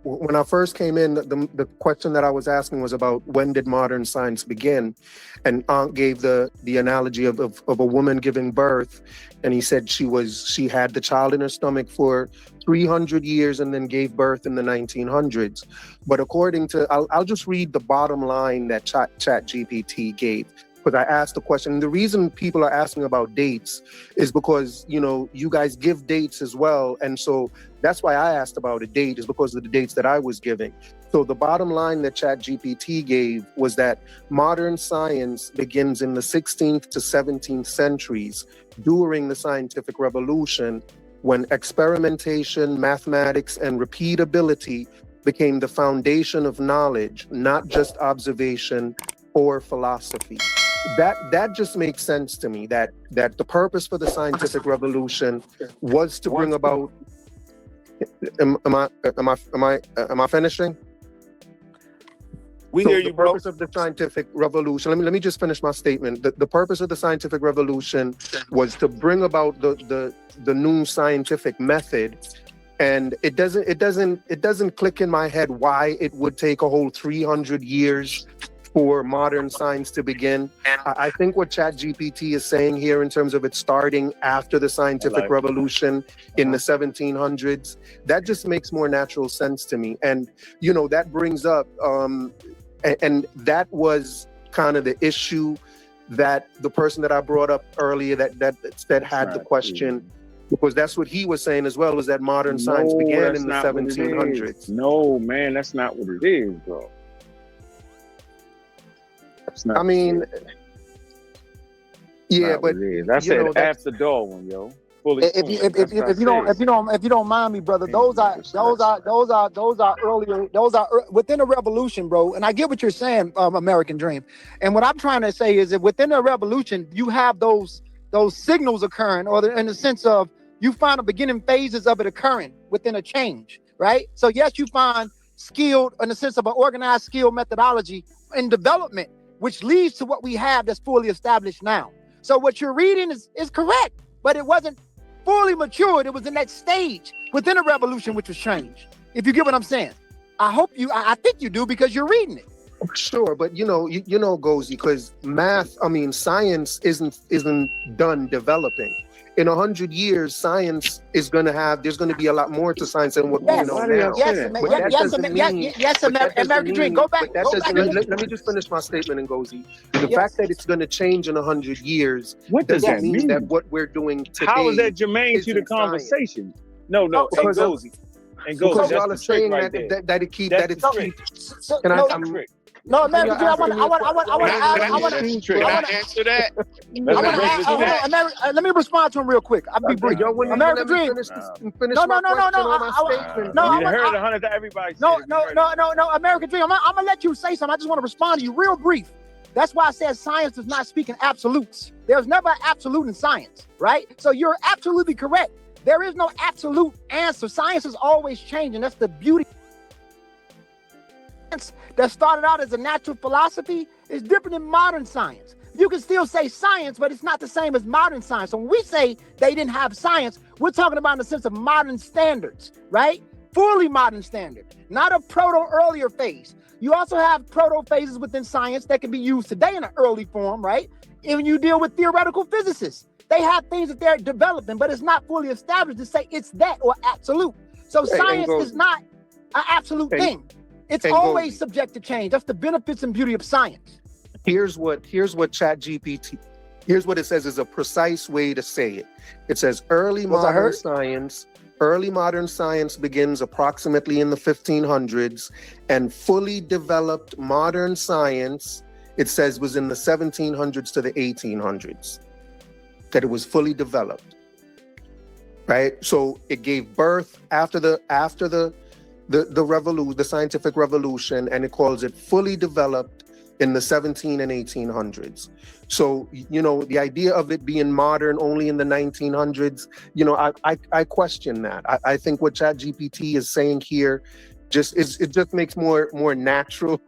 when I first came in, the question that I was asking was about when did modern science begin? And Ankh gave the analogy of a woman giving birth. And he said she had the child in her stomach for 300 years and then gave birth in the 1900s. But according to, I'll just read the bottom line that ChatGPT gave. Because I asked the question, and the reason people are asking about dates is because, you guys give dates as well. And so that's why I asked about a date, is because of the dates that I was giving. So the bottom line that ChatGPT gave was that modern science begins in the 16th to 17th centuries during the scientific revolution, when experimentation, mathematics, and repeatability became the foundation of knowledge, not just observation or philosophy. That just makes sense to me, that the purpose for the scientific revolution was to bring about. Am I finishing? We hear you, bro. The purpose of the scientific revolution. Let me just finish my statement. The purpose of the scientific revolution was to bring about the new scientific method. And it doesn't click in my head why it would take a whole 300 years for modern science to begin. I think what ChatGPT is saying here in terms of it starting after the scientific revolution in the 1700s, that just makes more natural sense to me. And, that brings up, and that was kind of the issue that the person that I brought up earlier that had the question, because that's what he was saying as well, was that modern science began in the 1700s. No, man, that's not what it is, bro. I mean, yeah, but I said after Darwin, yo. If you don't mind me, brother, those are within the revolution, bro. And I get what you're saying, American Dream. And what I'm trying to say is that within the revolution, you have those signals occurring, or in the sense of you find the beginning phases of it occurring within a change, right? So yes, you find skilled in the sense of an organized skill methodology in development, which leads to what we have that's fully established now. So what you're reading is correct, but it wasn't fully matured. It was in that stage within a revolution, which was change. If you get what I'm saying. I think you do, because you're reading it. Sure, but Gozy, because science isn't done developing. In 100 years, science is there's going to be a lot more to science than what we know now. Yes, American Dream. Go back. Let me just finish my statement, Ngozi. The fact that it's going to change in 100 years, what does that mean? That what we're doing today, how is that germane to the conversation? No, Ngozi. Because y'all are saying that it keeps. No, American Dream. I want That's the trick. Can I answer that? Let me respond to him real quick. I'll be brief. Yo, when American Dream. finish No. You heard 100 that everybody said. No. American Dream. I'm gonna let you say something. I just want to respond to you real brief. That's why I said science does not speak in absolutes. There's never an absolute in science, right? So you're absolutely correct. There is no absolute answer. Science is always changing. That's the beauty. That started out as a natural philosophy is different than modern science. You can still say science, but it's not the same as modern science. So when we say they didn't have science, we're talking about in the sense of modern standards, right? Fully modern standard, not a proto-earlier phase. You also have proto-phases within science that can be used today in an early form, right? And when you deal with theoretical physicists, they have things that they're developing, but it's not fully established to say it's that or absolute. So science is not an absolute thing. It's always subject to change. That's the benefits and beauty of science. Here's what ChatGPT, here's what it says is a precise way to say it. It says early modern science begins approximately in the 1500s, and fully developed modern science, it says, was in the 1700s to the 1800s, that it was fully developed, right? So it gave birth after the revolution, the scientific revolution, and it calls it fully developed in the 17 and 1800s. So, you know, the idea of it being modern only in the 1900s, you know, I question that. I think what ChatGPT is saying here it just makes more natural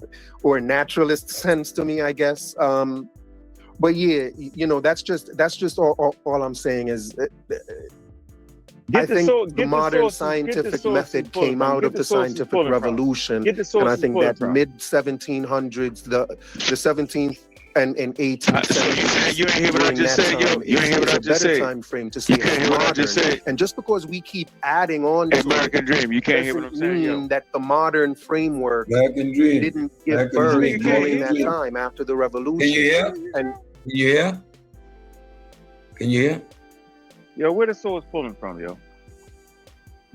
or naturalist sense to me, I guess. But yeah, you know, that's just all I'm saying is I think the modern scientific method came out of the scientific revolution, and I think that mid-1700s, the 17th and 18th century. You ain't hear what I just said. You ain't hear what I just said. Time frame to see it modern. And just because we keep adding on to American Dream, you can't hear what I'm saying. Mean that the modern framework didn't give birth during that time after the revolution. Can you hear? And can you hear? Can you hear? Yo, where the source pulling from, yo?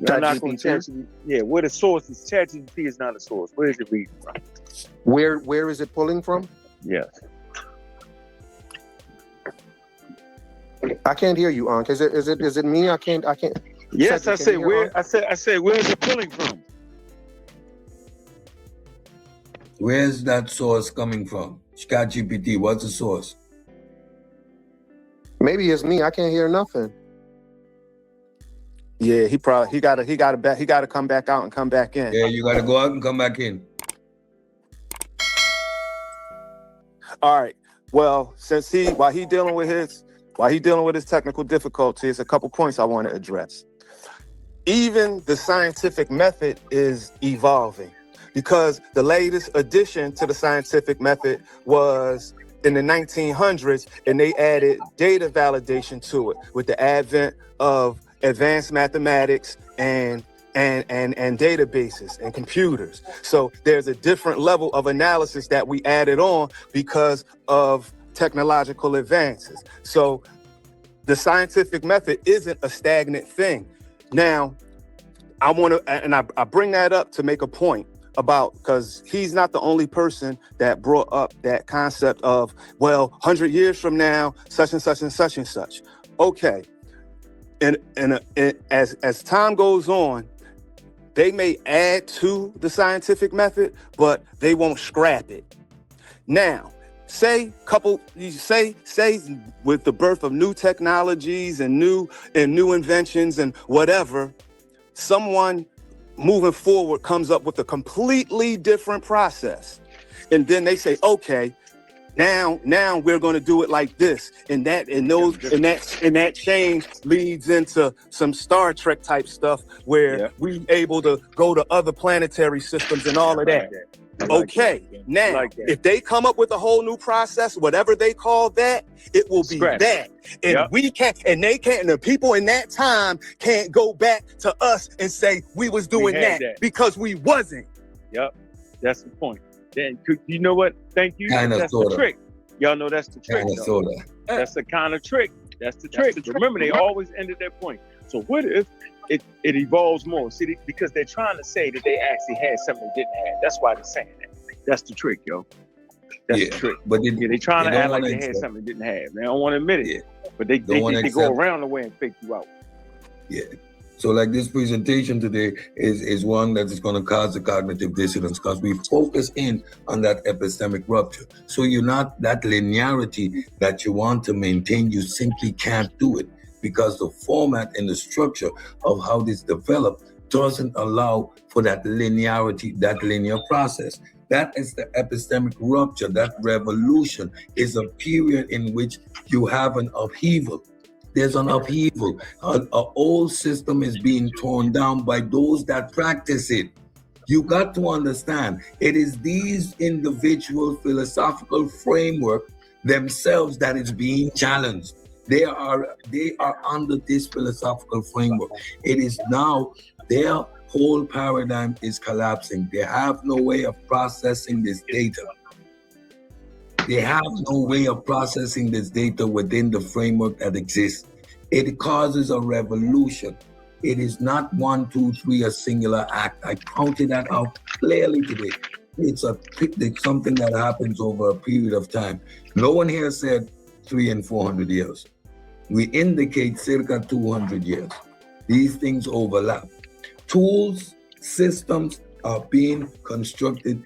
I'm not going to ChatGPT. Yeah, where the source is. ChatGPT is not a source. Where is it reading from? Where is it pulling from? Yes. I can't hear you, Ankh. Is it me? I can't. Yes, I said where. I said where is it pulling from? Where's that source coming from? ChatGPT, what's the source? Maybe it's me. I can't hear nothing. Yeah, he got to come back out and come back in. Yeah, you got to go out and come back in. All right. Well, since while he dealing with his technical difficulties, a couple points I want to address. Even the scientific method is evolving, because the latest addition to the scientific method was in the 1900s, and they added data validation to it with the advent of advanced mathematics and databases and computers. So there's a different level of analysis that we added on because of technological advances. So the scientific method isn't a stagnant thing. Now, I want to, and I bring that up to make a point about, because he's not the only person that brought up that concept of, well, 100 years from now, such and such and such and such. Okay. And as time goes on, they may add to the scientific method, but they won't scrap it. Now, say with the birth of new technologies and new inventions and whatever, someone moving forward comes up with a completely different process. And then they say, okay, now we're going to do it like this, and that change leads into some Star Trek type stuff where we able to go to other planetary systems and all of that. Okay, now if they come up with a whole new process, whatever they call that, it will be that, and we can't, and they can't, and the people in that time can't go back to us and say we was doing that because we wasn't. Yep, that's the point. Then you know what? Thank you. That's the trick. Y'all know that's the trick. That's the kind of trick. That's the trick. Remember, they always end at that point. So what if it evolves more? See, because they're trying to say that they actually had something they didn't have. That's why they're saying that. That's the trick, yo. That's the trick. But they trying to act like they had something they didn't have. They don't want to admit it. But they think they go around the way and fake you out. Yeah. So like this presentation today is one that is going to cause the cognitive dissonance because we focus in on that epistemic rupture. So you're not that linearity that you want to maintain. You simply can't do it because the format and the structure of how this developed doesn't allow for that linearity, that linear process. That is the epistemic rupture. That revolution is a period in which you have an upheaval. There's an upheaval. An old system is being torn down by those that practice it. You got to understand, it is these individual philosophical framework themselves that is being challenged. They are under this philosophical framework. It is now their whole paradigm is collapsing. They have no way of processing this data. They have no way of processing this data within the framework that exists. It causes a revolution. It is not 1, 2, 3, a singular act. I counted that out clearly today. It's something that happens over a period of time. No one here said 300 and 400 years. We indicate circa 200 years. These things overlap. Tools, systems are being constructed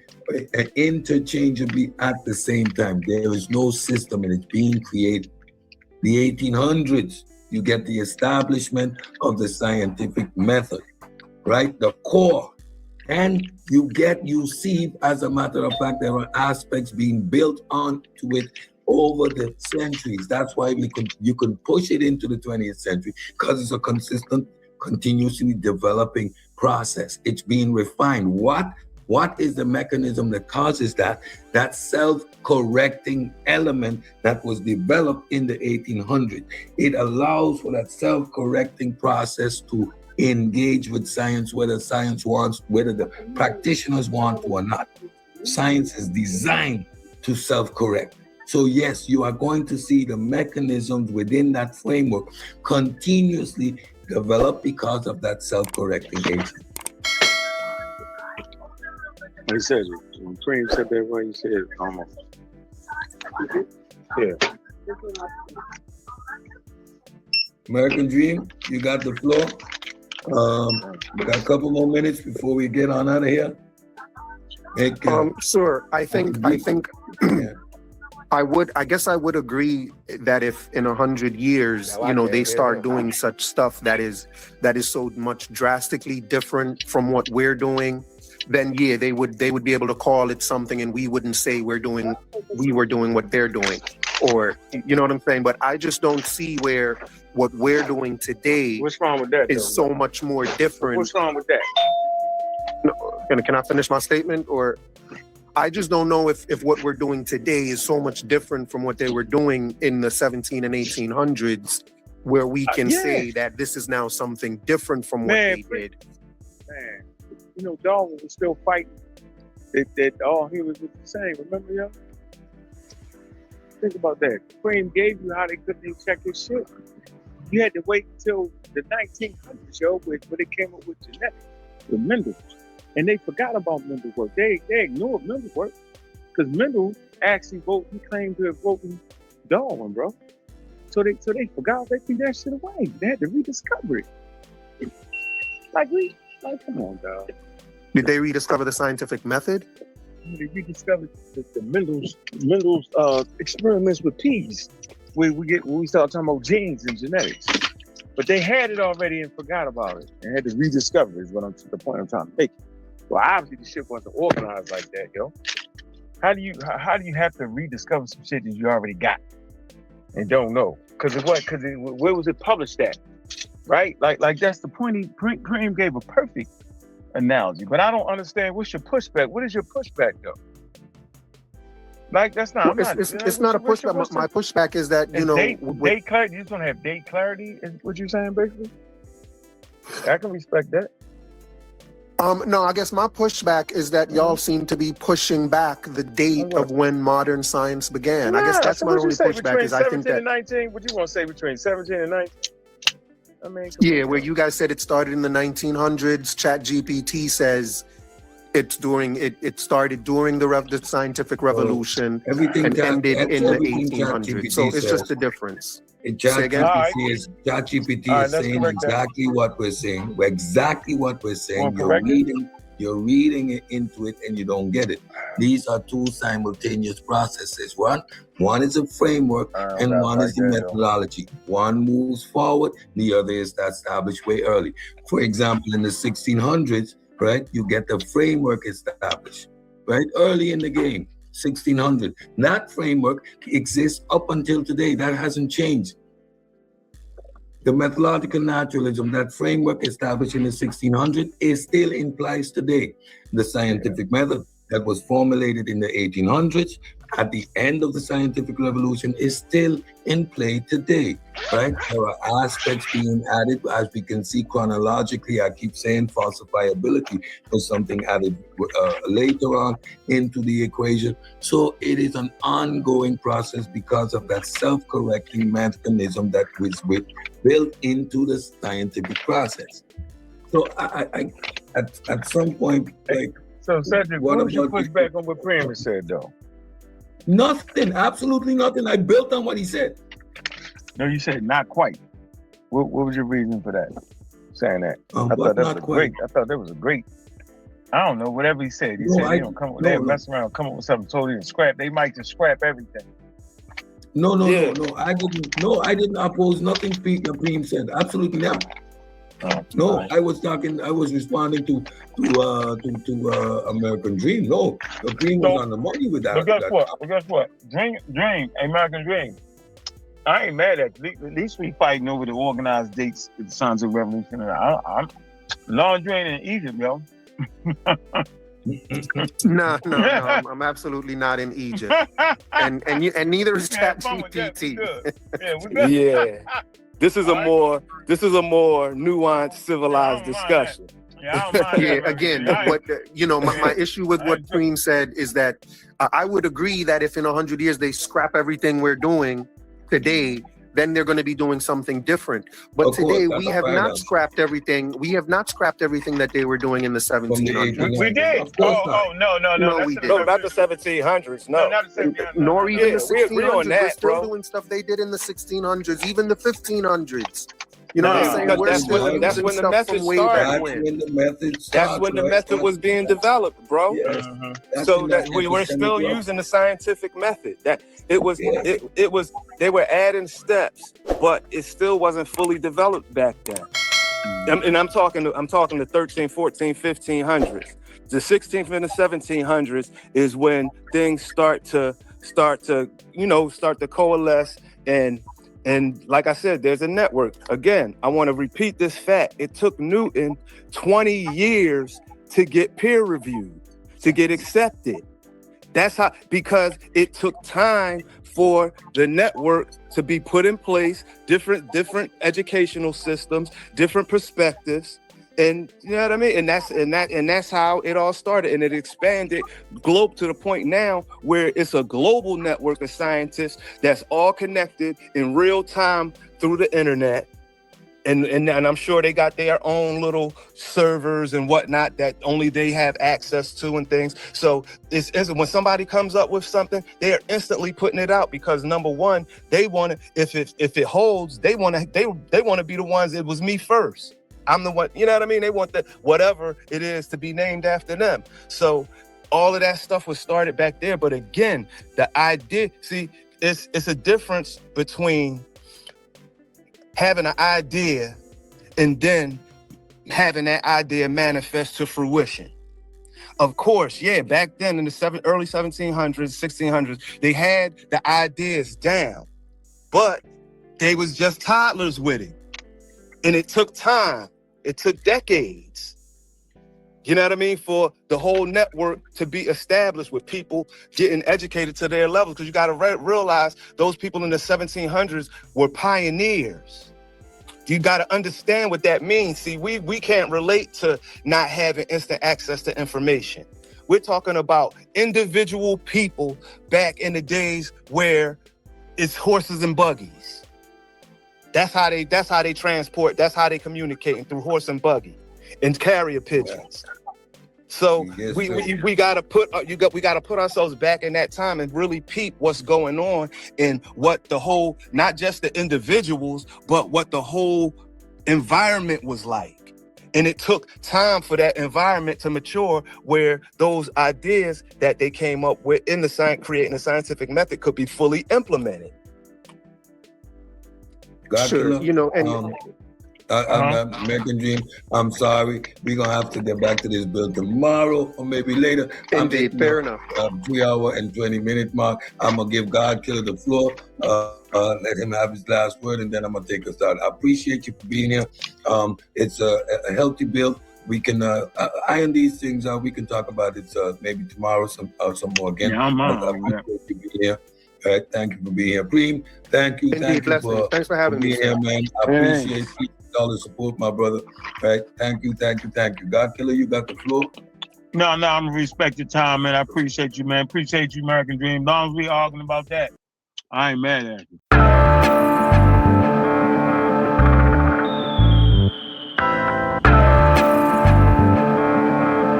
interchangeably at the same time. There is no system and it's being created. The 1800s, you get the establishment of the scientific method, right? The core. And you see, as a matter of fact, there are aspects being built onto it over the centuries. That's why you can push it into the 20th century because it's a consistent, continuously developing process. It's being refined. What is the mechanism that causes that self-correcting element that was developed in the 1800s? It allows for that self-correcting process to engage with science, whether science wants, whether the practitioners want to or not. Science is designed to self-correct. So yes, you are going to see the mechanisms within that framework continuously develop because of that self-correcting agent. He said it. When Cream said that way, he said it almost. Yeah. American Dream, you got the floor. We got a couple more minutes before we get on out of here. Sure. I think I guess I would agree that if in 100 years, they start doing such stuff that is so much drastically different from what we're doing, then yeah, they would be able to call it something and we wouldn't say we were doing what they're doing, or you know what I'm saying? But I just don't see where what we're doing today What's wrong with that, is so much more different. What's wrong with that? No, can I finish my statement? Or I just don't know if what we're doing today is so much different from what they were doing in the 17 and 1800s, where we can say that this is now something different from what they did. Man, Darwin was still fighting. That all humans was the same. Remember, yo? Think about that. Cream gave you how they couldn't check his shit. You had to wait until the 1900s, yo, where they came up with genetics, with Mendel. And they forgot about Mendel's work. They ignored Mendel's work because Mendel actually he claimed to have broken Darwin, bro. So they forgot. They threw that shit away. They had to rediscover it. Come on, dog. Did they rediscover the scientific method? They rediscovered the Mendel's experiments with peas. We start talking about genes and genetics. But they had it already and forgot about it and had to rediscover it, is the point I'm trying to make. Well, obviously the shit wasn't organized like that, yo. How do you have to rediscover some shit that you already got and don't know? Because where was it published at? Right? Like that's the point. Cream gave a perfect analogy, but I don't understand. What's your pushback? What is your pushback though? Like that's not. It's not a pushback. My pushback is that date clarity. You just want to have date clarity. Is what you're saying, basically? I can respect that. No, I guess my pushback is that y'all seem to be pushing back the date of when modern science began. I guess that's my only pushback. Is I think that 17 and 19. What you want to say between 17 and 19? I mean, where you guys said it started in the 1900s. ChatGPT says It started during the scientific revolution Everything and ended in the everything 1800s. So it's just a difference. Say again? ChatGPT is saying exactly what we're saying. Exactly what we're saying. You're reading it into it and you don't get it. These are two simultaneous processes. One is a framework and one is the methodology. One moves forward, the other is established way early. For example, in the 1600s, right, you get the framework established, right, early in the game. 1600. That framework exists up until today. That hasn't changed. The methodological naturalism, that framework established in the 1600s, is still in place today. The scientific method that was formulated in the 1800s at the end of the scientific revolution is still in play today, right? There are aspects being added, as we can see chronologically. I keep saying falsifiability was something added later on into the equation. So it is an ongoing process because of that self-correcting mechanism that was built into the scientific process. So I at some point, like, so Cedric, what would you push back on what Prima said, though? Nothing, absolutely nothing. I built on what he said. No, you said not quite. What was your reason for that? Saying that? I thought that was a great. I don't know, whatever he said. He said, they mess around and come up with something totally and scrap. They might just scrap everything. No. I didn't oppose nothing Prima said. Absolutely not. No, I was responding to American Dream. No, the Dream was on the money with that. But guess what? Dream, American Dream. I ain't mad at it. At least we fighting over the organized dates of the Sons of Revolution. I'm laundry ain't in Egypt, yo. No, I'm absolutely not in Egypt, and neither is ChatGPT. Yeah. This is a more nuanced, civilized discussion. Again, my issue with what Preem said is that I would agree that if in 100 years they scrap everything we're doing today, then they're going to be doing something different. But today we have not scrapped everything. We have not scrapped everything that they were doing in the 1700s. We did. No, we didn't. No, not the 1700s. No, not the 1700s. Nor even the 1600s. We're still doing stuff they did in the 1600s, even the 1500s. You know what I'm saying? That's when the method started. That's when the method was being developed, bro. Yes. So that we were still using the scientific method. That it was they were adding steps, but it still wasn't fully developed back then. And I'm talking the 13, 14, 1500s. The 16th and the 1700s is when things start to coalesce and like I said, there's a network. Again, I want to repeat this fact. It took Newton 20 years to get peer reviewed, to get accepted. That's how, because it took time for the network to be put in place, different educational systems, different perspectives. And you know what I mean? And that's how it all started. And it expanded globe to the point now where it's a global network of scientists that's all connected in real time through the internet. And I'm sure they got their own little servers and whatnot that only they have access to and things. So it's when somebody comes up with something, they are instantly putting it out because number one, they want to, if it holds, they want to be the ones. It was me first. I'm the one, you know what I mean? They want whatever it is to be named after them. So all of that stuff was started back there. But again, the idea, see, it's a difference between having an idea and then having that idea manifest to fruition. Of course, yeah, back then in the early 1700s, 1600s, they had the ideas down, but they was just toddlers with it. And it took time. It took decades, you know what I mean, for the whole network to be established with people getting educated to their level. Because you got to realize those people in the 1700s were pioneers. You got to understand what that means. See, we can't relate to not having instant access to information. We're talking about individual people back in the days where it's horses and buggies. That's how they transport. That's how they communicate through horse and buggy and carrier pigeons. So Yes, we gotta put we gotta put ourselves back in that time and really peep what's going on and what the whole, not just the individuals, but what the whole environment was like. And it took time for that environment to mature, where those ideas that they came up with in the science, creating the scientific method, could be fully implemented. Sure, you know, and American Dream, I'm sorry. We're going to have to get back to this bill tomorrow or maybe later. Indeed, fair enough. 3 hour and 20-minute mark. I'm going to give God Killer the floor. Let him have his last word, and then I'm going to take us out. I appreciate you for being here. It's a healthy bill. We can iron these things out. We can talk about it maybe tomorrow some more again. Yeah, I'm on. I appreciate you being here. All right, thank you for being here. Preem, thank you. Indeed, thanks for having me, here, man. I appreciate all the support, my brother. All right, thank you. God Killer, you got the floor. No, I'm respect your time, man. I appreciate you, man. Appreciate you, American Dream. As long as we arguing about that, I ain't mad at you.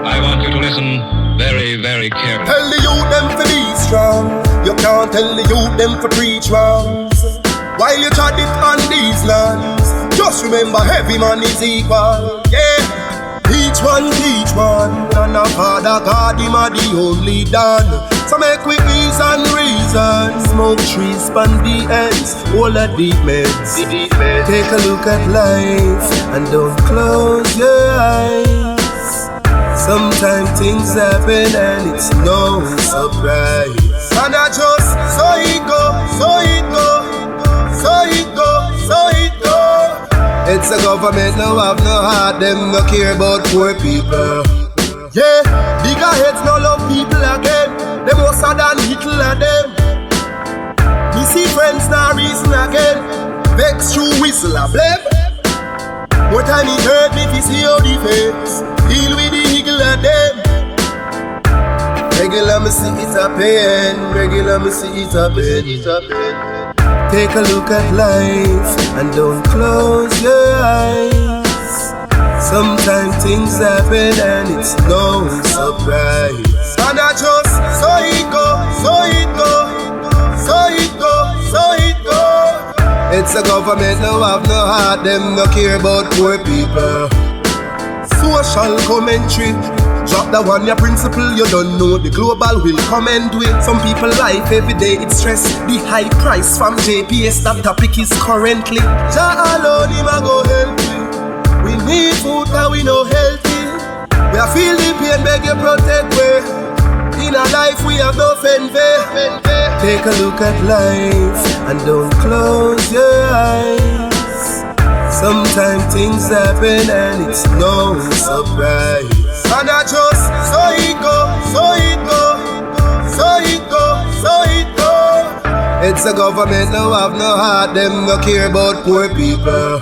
I want you to listen very, very carefully. Tell the youth them to be strong. You can't tell the youth them to preach wrongs. While you try it on these lands, just remember every man is equal. Yeah, each one teach one, and a Father God him a the only done. So make we reason, smoke trees, span the ends, all the deep meds. Take a look at life and don't close your eyes. Sometimes things happen and it's no surprise. And I just so it go. It's a government no have no heart, them no care about poor people. Yeah, bigger heads no love people again. Them more than little of them. Me see friends now reason again. Vex through whistle a blame. More time it hurt me to see how the face deal with the eagle of them. Regular me see it a pain. Take a look at life and don't close your eyes. Sometimes things happen and it's no surprise. And I just so it go. It's a government no have no heart, them no care about poor people. Social commentary. Drop the one, your principle, you don't know. The global will comment with. Some people life every day, it's stress. The high price from JPS, that topic is currently. Jah alone, him a go help you. We need food, cause we no healthy. We are feel the pain, beg you protect we. In our life, we have no fanfare. Take a look at life, and don't close your eyes. Sometimes things happen, and it's no surprise. And I just so it go. It's a government no have no heart, them no care about poor people.